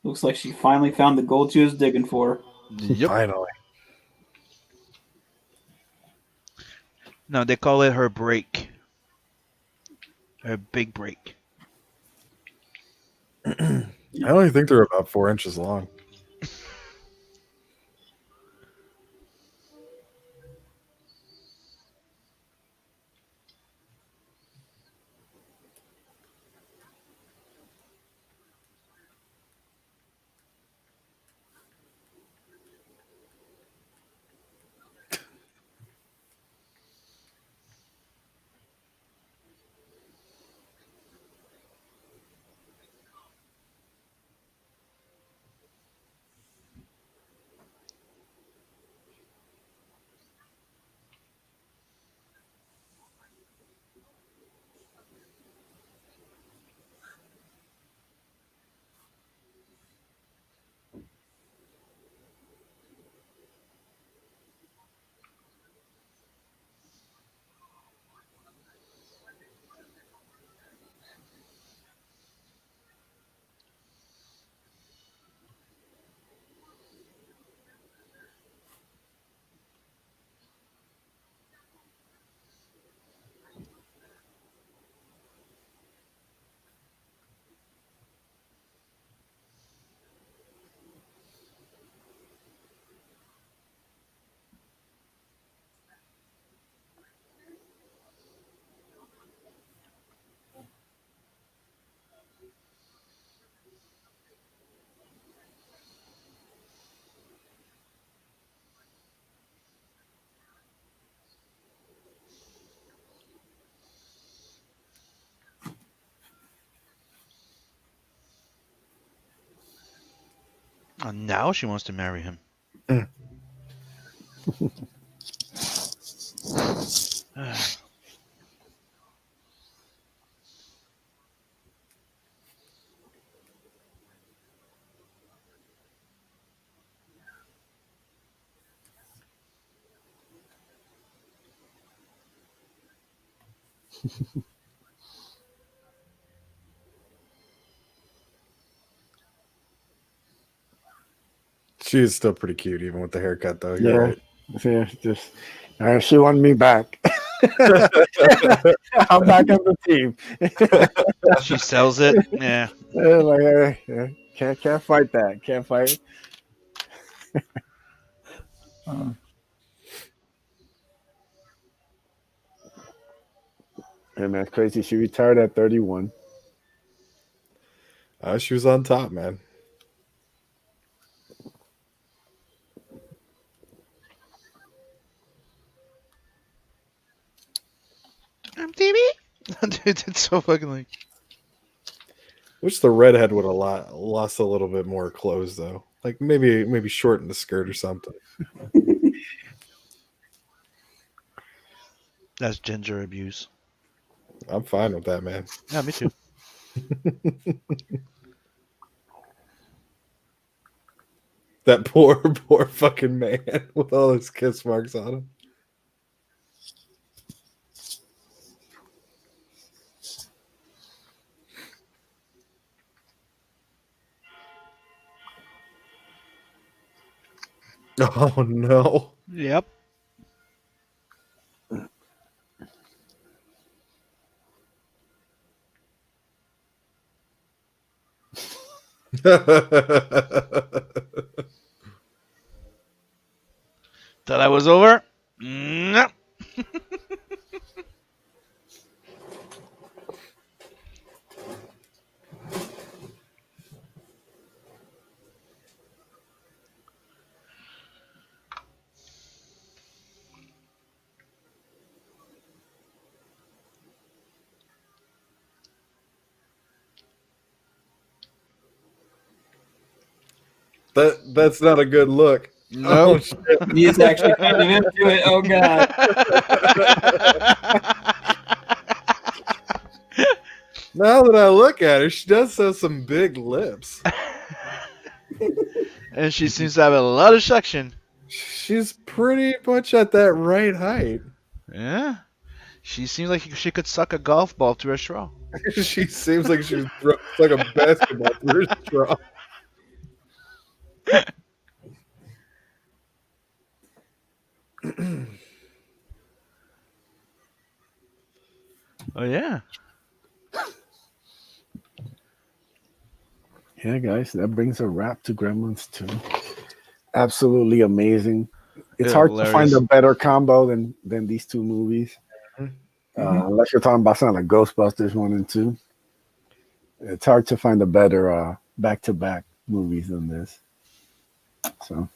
Speaker 3: Looks like she finally found the gold she was digging for.
Speaker 2: Yep.
Speaker 4: Finally.
Speaker 2: No, they call it her break. Her big break.
Speaker 4: I only think they're about 4 inches long.
Speaker 2: And now she wants to marry him.
Speaker 4: She is still pretty cute, even with the haircut, though.
Speaker 1: Yeah.
Speaker 4: You're right.
Speaker 1: Yeah, just she wanted me back. I'm back on the team.
Speaker 2: She sells it. Yeah.
Speaker 1: Like, can't fight that. Can't fight. And that's crazy. She retired at 31.
Speaker 4: She was on top, man.
Speaker 2: MTV. Dude, it's so fucking like.
Speaker 4: Wish the redhead would have lost a little bit more clothes, though. Like maybe shorten the skirt or something.
Speaker 2: That's gender abuse.
Speaker 4: I'm fine with that, man.
Speaker 2: Yeah, me too.
Speaker 4: That poor fucking man with all his kiss marks on him. Oh no.
Speaker 2: Yep. Thought I was over? No.
Speaker 4: That's not a good look.
Speaker 2: No.
Speaker 4: Oh, shit.
Speaker 3: He's actually kind of into it. Oh god.
Speaker 4: Now that I look at her, she does have some big lips.
Speaker 2: And she seems to have a lot of suction.
Speaker 4: She's pretty much at that right height.
Speaker 2: Yeah. She seems like she could suck a golf ball through a straw.
Speaker 4: She seems like she's like a basketball through her straw.
Speaker 2: Oh, yeah.
Speaker 1: Yeah, guys, that brings a wrap to Gremlins 2. Absolutely amazing. It's
Speaker 2: Yeah,
Speaker 1: hard
Speaker 2: hilarious.
Speaker 1: to find a better combo than these two movies. Unless you're talking about something like Ghostbusters 1 and 2. It's hard to find a better back-to-back movies than this. So,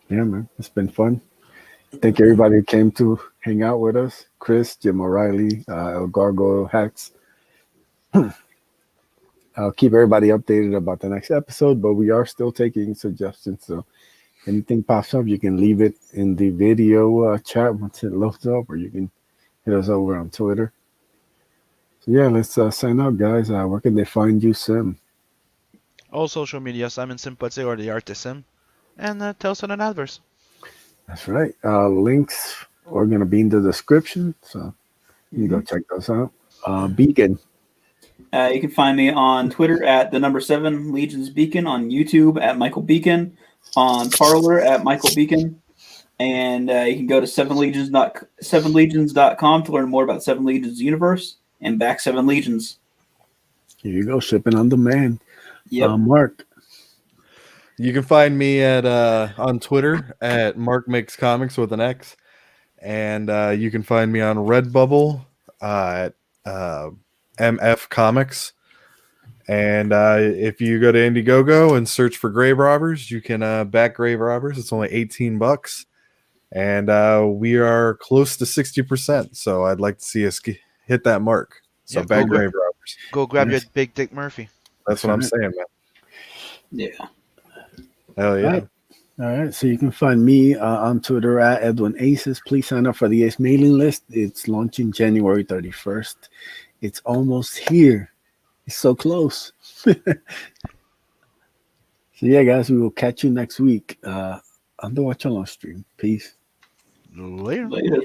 Speaker 1: yeah, man, it's been fun. Thank everybody who came to hang out with us. Chris, Jim O'Reilly, El Gargoyle Hacks. I'll keep everybody updated about the next episode, but we are still taking suggestions. So anything pops up, you can leave it in the video chat once it loads up, or you can hit us over on Twitter. So yeah, let's sign out, guys. Where can they find you, Sim?
Speaker 2: All social media, Simon Simpatse or the Artist Sim. And tell us on an adverse.
Speaker 1: That's right. Links are going to be in the description, so you can go check those out. Beacon.
Speaker 3: You can find me on Twitter at @7 Legions Beacon, on YouTube at Michael Beacon, on Parler at Michael Beacon, and you can go to 7legions.com to learn more about 7 Legions universe and back 7 Legions.
Speaker 1: Here you go, shipping on demand.
Speaker 3: Yep.
Speaker 1: Mark.
Speaker 4: You can find me at on Twitter at Mark Makes Comics with an X, and you can find me on Redbubble at MF Comics. And if you go to Indiegogo and search for Grave Robbers, you can back Grave Robbers. It's only $18, and we are close to 60%. So I'd like to see us hit that mark. So
Speaker 2: Yeah,
Speaker 4: back Grave Robbers.
Speaker 2: Go grab your Big Dick Murphy.
Speaker 4: That's what I'm saying, man.
Speaker 3: Yeah.
Speaker 4: Hell yeah.
Speaker 1: All right. So you can find me on Twitter at Edwin Aces. Please sign up for the Ace mailing list. It's launching January 31st. It's almost here. It's so close. So yeah, guys, we will catch you next week on the Watch Along stream. Peace.
Speaker 2: Later.
Speaker 3: Later.